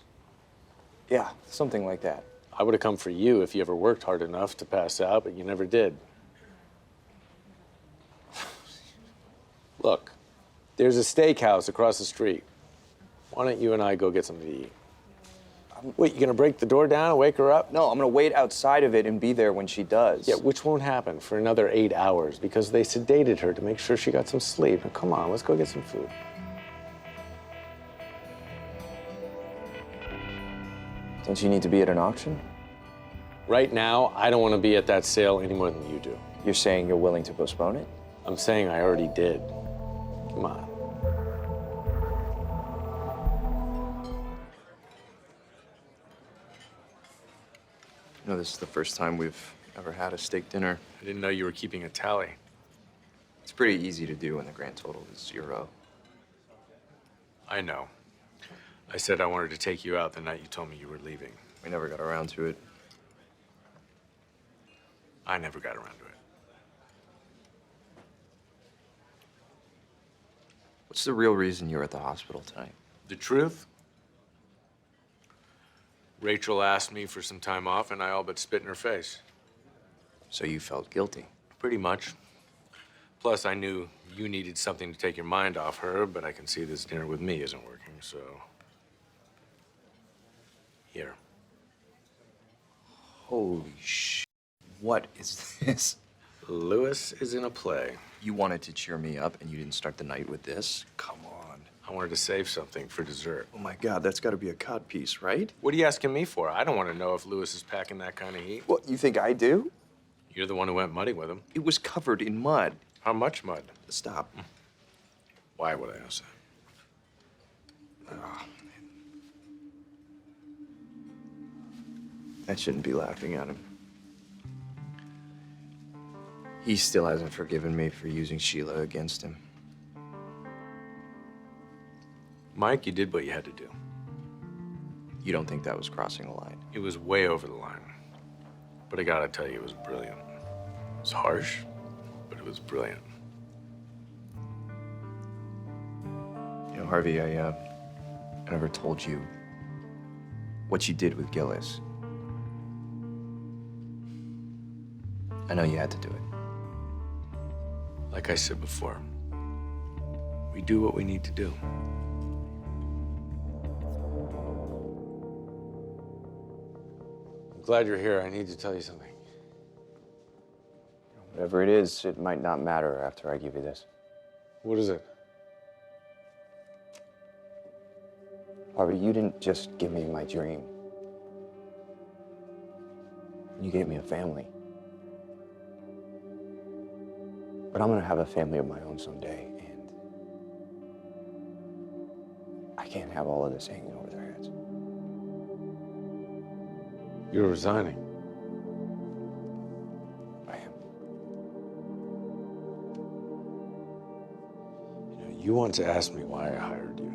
Speaker 5: Yeah, something like that.
Speaker 1: I would have come for you if you ever worked hard enough to pass out, but you never did. Look, there's a steakhouse across the street. Why don't you and I go get something to eat? Wait, you gonna break the door down and wake her up?
Speaker 5: No, I'm gonna wait outside of it and be there when she does.
Speaker 1: Yeah, which won't happen for another 8 hours because they sedated her to make sure she got some sleep. Now, come on, let's go get some food.
Speaker 5: Don't you need to be at an auction?
Speaker 1: Right now, I don't want to be at that sale any more than you do.
Speaker 5: You're saying you're willing to postpone it?
Speaker 1: I'm saying I already did. Come on.
Speaker 4: You know, this is the first time we've ever had a steak dinner.
Speaker 1: I didn't know you were keeping a tally.
Speaker 4: It's pretty easy to do when the grand total is 0.
Speaker 1: I know. I said I wanted to take you out the night you told me you were leaving.
Speaker 4: We never got around to it.
Speaker 1: I never got around to it.
Speaker 4: What's the real reason you were at the hospital tonight?
Speaker 1: The truth? Rachel asked me for some time off, and I all but spit in her face.
Speaker 4: So you felt guilty?
Speaker 1: Pretty much. Plus, I knew you needed something to take your mind off her, but I can see this dinner with me isn't working, so... Here.
Speaker 4: Holy sh! What is this?
Speaker 1: Lewis is in a play.
Speaker 4: You wanted to cheer me up, and you didn't start the night with this? Come on.
Speaker 1: I wanted to save something for dessert.
Speaker 2: Oh my God, that's gotta be a cod piece, right?
Speaker 1: What are you asking me for? I don't want to know if Lewis is packing that kind of heat.
Speaker 2: What, you think I do?
Speaker 1: You're the one who went mudding with him.
Speaker 2: It was covered in mud.
Speaker 1: How much mud?
Speaker 2: Stop.
Speaker 1: Why would I ask that?
Speaker 2: I shouldn't be laughing at him. He still hasn't forgiven me for using Sheila against him.
Speaker 1: Mike, you did what you had to do.
Speaker 2: You don't think that was crossing the line?
Speaker 1: It was way over the line. But I gotta tell you, it was brilliant. It was harsh, but it was brilliant.
Speaker 2: You know, Harvey, I never told you what you did with Gillis. I know you had to do it.
Speaker 1: Like I said before, we do what we need to do. I'm glad you're here. I need to tell you something.
Speaker 2: Whatever it is, it might not matter after I give you this.
Speaker 1: What is it?
Speaker 2: Harvey, you didn't just give me my dream. You gave me a family. But I'm gonna have a family of my own someday, and I can't have all of this hanging over their heads.
Speaker 1: You're resigning.
Speaker 2: I am.
Speaker 1: You know, you once asked me why I hired you.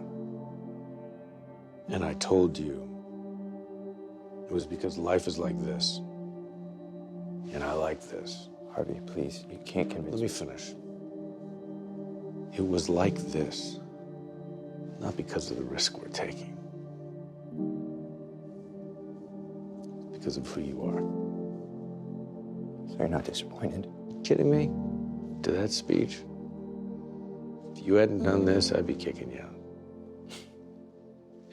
Speaker 1: And I told you it was because life is like this. And I like this.
Speaker 2: Harvey, please, you can't convince me.
Speaker 1: Let me finish. It was like this, not because of the risk we're taking. It's because of who you are.
Speaker 2: So you're not disappointed?
Speaker 1: You kidding me? To that speech? If you hadn't done this, I'd be kicking you out.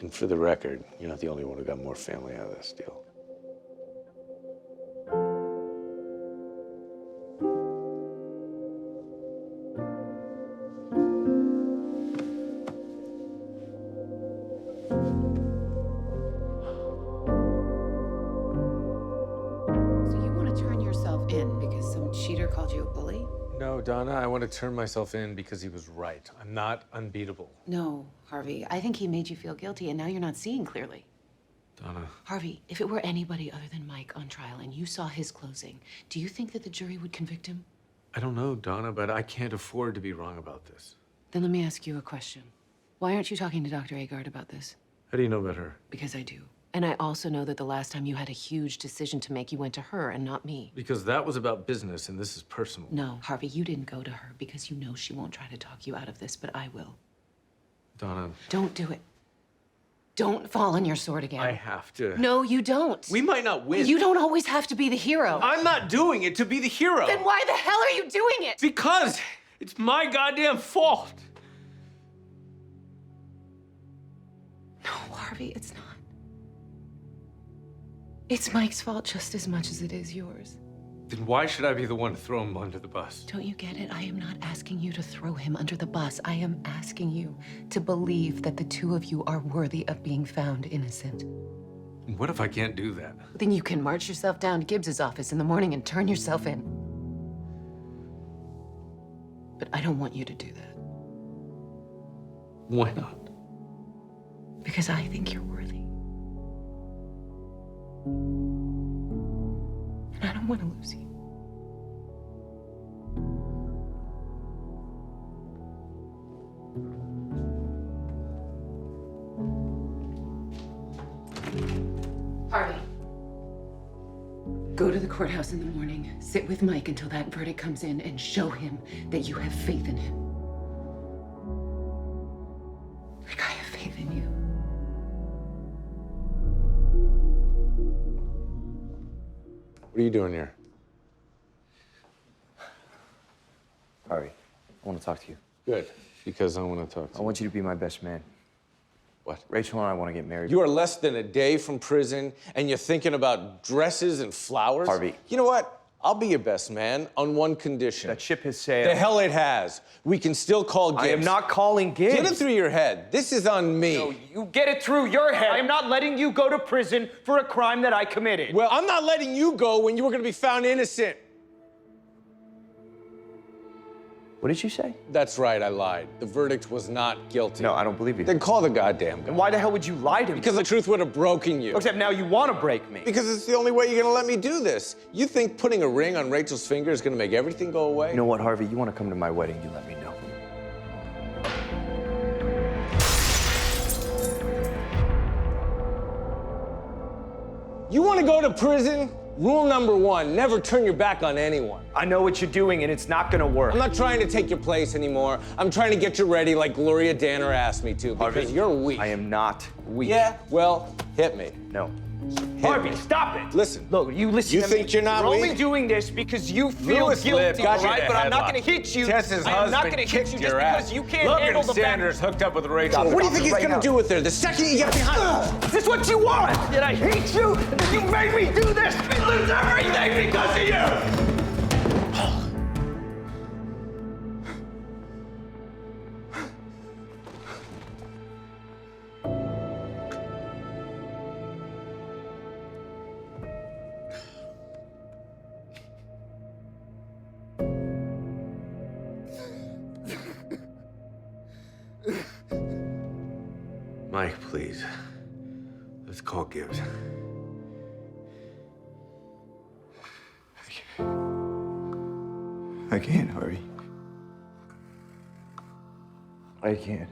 Speaker 1: And for the record, you're not the only one who got more family out of this deal. No, Donna, I want to turn myself in because he was right. I'm not unbeatable.
Speaker 16: No, Harvey. I think he made you feel guilty, and now you're not seeing clearly.
Speaker 1: Donna.
Speaker 16: Harvey, if it were anybody other than Mike on trial and you saw his closing, do you think that the jury would convict him?
Speaker 1: I don't know, Donna, but I can't afford to be wrong about this.
Speaker 16: Then let me ask you a question. Why aren't you talking to Dr. Agard about this?
Speaker 1: How do you know about her?
Speaker 16: Because I do. And I also know that the last time you had a huge decision to make, you went to her and not me.
Speaker 1: Because that was about business and this is personal.
Speaker 16: No, Harvey, you didn't go to her because you know she won't try to talk you out of this, but I will.
Speaker 1: Donna.
Speaker 16: Don't do it. Don't fall on your sword again.
Speaker 1: I have to.
Speaker 16: No, you don't.
Speaker 1: We might not win.
Speaker 16: You don't always have to be the hero.
Speaker 1: I'm not doing it to be the hero.
Speaker 16: Then why the hell are you doing it?
Speaker 1: Because it's my goddamn fault.
Speaker 16: No, Harvey, it's not. It's Mike's fault just as much as it is yours.
Speaker 1: Then why should I be the one to throw him under the bus?
Speaker 16: Don't you get it? I am not asking you to throw him under the bus. I am asking you to believe that the two of you are worthy of being found innocent.
Speaker 1: What if I can't do that?
Speaker 16: Then you can march yourself down to Gibbs's office in the morning and turn yourself in. But I don't want you to do that.
Speaker 1: Why not?
Speaker 16: Because I think you're worthy. And I don't want to lose you. Harvey. Go to the courthouse in the morning, sit with Mike until that verdict comes in, and show him that you have faith in him. Like I have faith in you.
Speaker 1: What are you doing here?
Speaker 2: Harvey, I want to talk to you.
Speaker 1: Good, because I want to talk to you.
Speaker 2: I want you to be my best man.
Speaker 1: What?
Speaker 2: Rachel and I want to get married.
Speaker 1: You are less than a day from prison, and you're thinking about dresses and flowers?
Speaker 2: Harvey.
Speaker 1: You know what?
Speaker 3: I'll be your best man on one condition.
Speaker 4: That ship has sailed.
Speaker 3: The hell it has. We can still call Gibbs.
Speaker 4: I am not calling Gibbs.
Speaker 3: Get it through your head. This is on me.
Speaker 4: No, you get it through your head. I am not letting you go to prison for a crime that I committed.
Speaker 3: Well, I'm not letting you go when you were gonna be found innocent.
Speaker 4: What did you say?
Speaker 3: That's right, I lied. The verdict was not guilty.
Speaker 4: No, I don't believe you.
Speaker 3: Then call the goddamn guy.
Speaker 4: And why the hell would you lie to me?
Speaker 3: Because the truth would have broken you.
Speaker 4: Except now you want to break me.
Speaker 3: Because it's the only way you're gonna let me do this. You think putting a ring on Rachel's finger is gonna make everything go away?
Speaker 4: You know what, Harvey? You want to come to my wedding, you let me know.
Speaker 3: You wanna go to prison? Rule number 1, never turn your back on anyone.
Speaker 4: I know what you're doing, and it's not gonna work.
Speaker 3: I'm not trying to take your place anymore. I'm trying to get you ready like Gloria Danner asked me to, because you're weak.
Speaker 4: I am not weak.
Speaker 3: Yeah, well, hit me.
Speaker 4: No.
Speaker 3: Hit
Speaker 4: Harvey,
Speaker 3: me.
Speaker 4: stop it!
Speaker 3: Listen.
Speaker 4: Look, you listen
Speaker 3: You
Speaker 4: to
Speaker 3: think
Speaker 4: me.
Speaker 3: you're not
Speaker 4: You're
Speaker 3: weak?
Speaker 4: only doing this because you feel
Speaker 3: Lewis
Speaker 4: guilty,
Speaker 3: Lib got you
Speaker 4: right?
Speaker 3: in a
Speaker 4: But I'm not
Speaker 3: headlock.
Speaker 4: gonna hit you.
Speaker 3: Tess's
Speaker 4: I am not
Speaker 3: husband
Speaker 4: gonna hit
Speaker 3: kicked
Speaker 4: you
Speaker 3: your
Speaker 4: just
Speaker 3: ass.
Speaker 4: because you can't
Speaker 3: Look
Speaker 4: handle
Speaker 3: at
Speaker 4: the
Speaker 3: Sanders
Speaker 4: fact.
Speaker 3: hooked up with Rachel. What do you think he's
Speaker 4: Right
Speaker 3: gonna
Speaker 4: now.
Speaker 3: do with her? The second you get behind...
Speaker 4: Is this what you want? Did I hate you? You made me do this! I lose everything because of you!
Speaker 3: Mike, please. Let's call Gibbs.
Speaker 2: I can't, Harvey. I can't.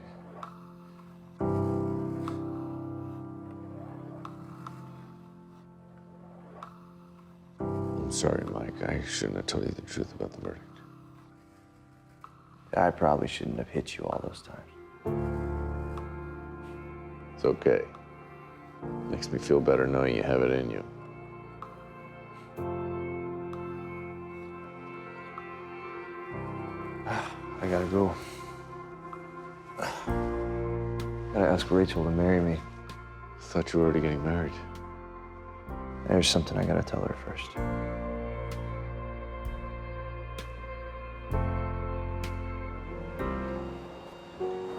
Speaker 3: I'm sorry, Mike. I shouldn't have told you the truth about the verdict.
Speaker 4: I probably shouldn't have hit you all those times.
Speaker 3: It's okay. Makes me feel better knowing you have it in you.
Speaker 4: I gotta go. Gotta ask Rachel to marry me.
Speaker 3: I thought you were already getting married.
Speaker 4: There's something I gotta tell her first.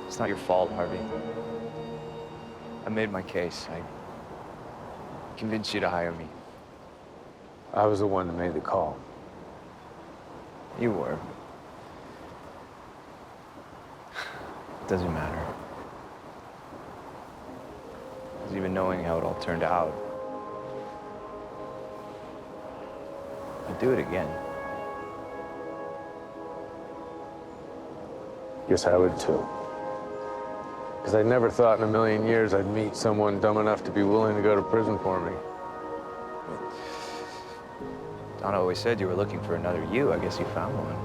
Speaker 4: It's not your fault, Harvey. I made my case. I convinced you to hire me.
Speaker 3: I was the one that made the call.
Speaker 4: You were. It doesn't matter. Because even knowing how it all turned out, I'd do it again.
Speaker 3: Guess I would too. Because I never thought in a million years I'd meet someone dumb enough to be willing to go to prison for me.
Speaker 4: Donna always said you were looking for another you. I guess you found one.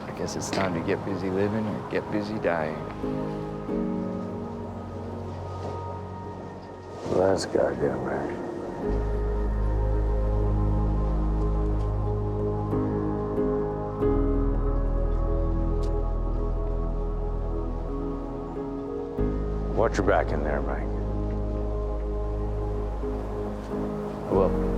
Speaker 4: I guess it's time to get busy living or get busy dying.
Speaker 3: Well, that's goddamn right. Watch your back in there, Mike.
Speaker 4: I will.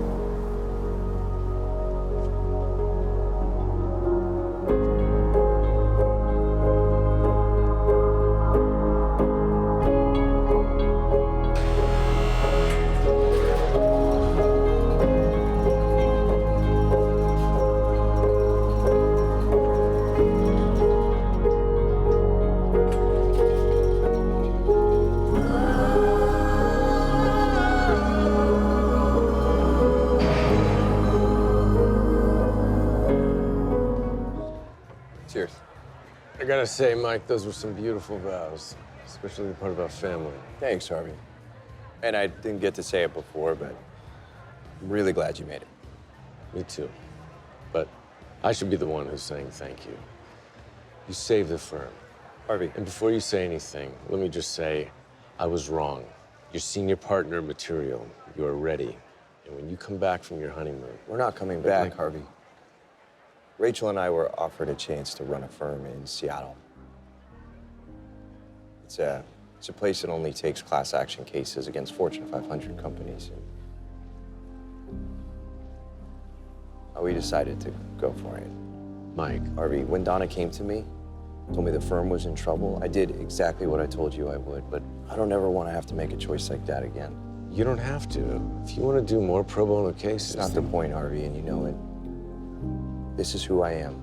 Speaker 3: Cheers. I gotta say, Mike, those were some beautiful vows, especially the part about family.
Speaker 6: Thanks, Harvey. And I didn't get to say it before, but I'm really glad you made it.
Speaker 3: Me too. But I should be the one who's saying thank you. You saved the firm.
Speaker 6: Harvey.
Speaker 3: And before you say anything, let me just say, I was wrong. You're senior partner material. You are ready. And when you come back from your honeymoon...
Speaker 6: We're not coming back, Harvey. Rachel and I were offered a chance to run a firm in Seattle. It's
Speaker 2: It's a place that only takes class action cases against Fortune 500 companies. We decided to go for it.
Speaker 3: Mike.
Speaker 2: Harvey, when Donna came to me, told me the firm was in trouble, I did exactly what I told you I would, but I don't ever want to have to make a choice like that again.
Speaker 3: You don't have to. If you want to do more pro bono cases...
Speaker 2: It's not the point, Harvey, and you know it. This is who I am.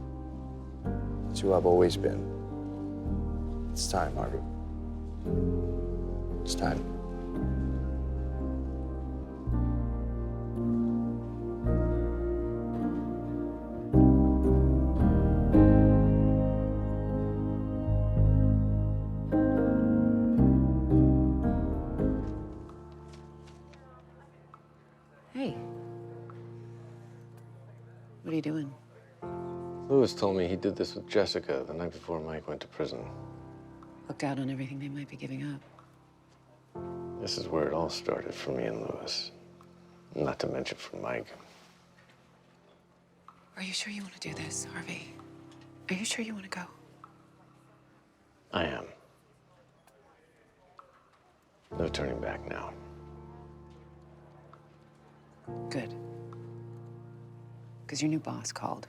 Speaker 2: It's who I've always been. It's time, Harvey. It's time.
Speaker 16: Hey. What are you doing?
Speaker 3: Lewis told me he did this with Jessica the night before Mike went to prison.
Speaker 16: Look out on everything they might be giving up.
Speaker 3: This is where it all started for me and Lewis. Not to mention for Mike.
Speaker 16: Are you sure you want to do this, Harvey? Are you sure you want to go?
Speaker 3: I am. No turning back now.
Speaker 16: Good. Because your new boss called.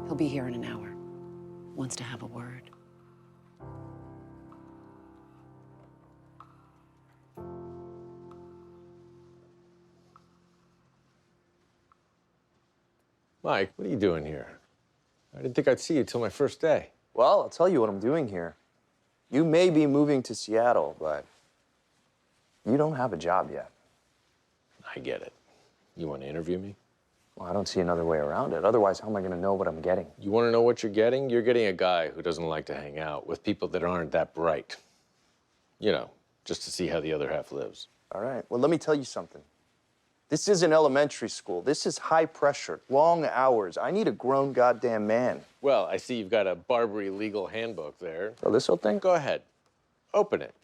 Speaker 16: He'll be here in an hour. Wants to have a word.
Speaker 3: Mike, what are you doing here? I didn't think I'd see you till my first day.
Speaker 5: Well, I'll tell you what I'm doing here. You may be moving to Seattle, but you don't have a job yet.
Speaker 3: I get it. You want to interview me?
Speaker 5: Well, I don't see another way around it. Otherwise, how am I going to know what I'm getting?
Speaker 3: You want to know what you're getting? You're getting a guy who doesn't like to hang out with people that aren't that bright. You know, just to see how the other half lives.
Speaker 5: All right. Well, let me tell you something. This isn't elementary school. This is high pressure, long hours. I need a grown goddamn man.
Speaker 3: Well, I see you've got a Barbary legal handbook there.
Speaker 5: Oh, this whole thing?
Speaker 3: Go ahead. Open it.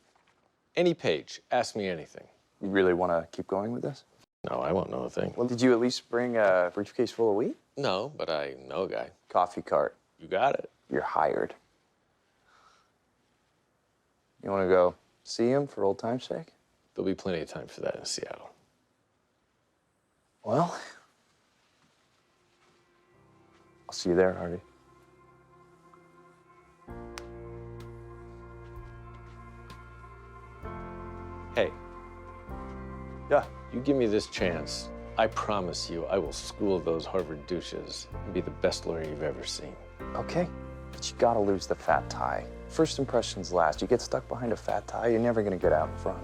Speaker 3: Any page. Ask me anything.
Speaker 5: You really want to keep going with this?
Speaker 3: No, I won't know a thing.
Speaker 5: Well, did you at least bring a briefcase full of wheat?
Speaker 3: No, but I know a guy.
Speaker 5: Coffee cart.
Speaker 3: You got it.
Speaker 5: You're hired. You want to go see him for old time's sake?
Speaker 3: There'll be plenty of time for that in Seattle.
Speaker 5: Well, I'll see you there, Harvey.
Speaker 3: Hey.
Speaker 5: Yeah.
Speaker 3: You give me this chance, I promise you I will school those Harvard douches and be the best lawyer you've ever seen.
Speaker 5: Okay, but you gotta lose the fat tie. First impressions last. You get stuck behind a fat tie, you're never gonna get out in front.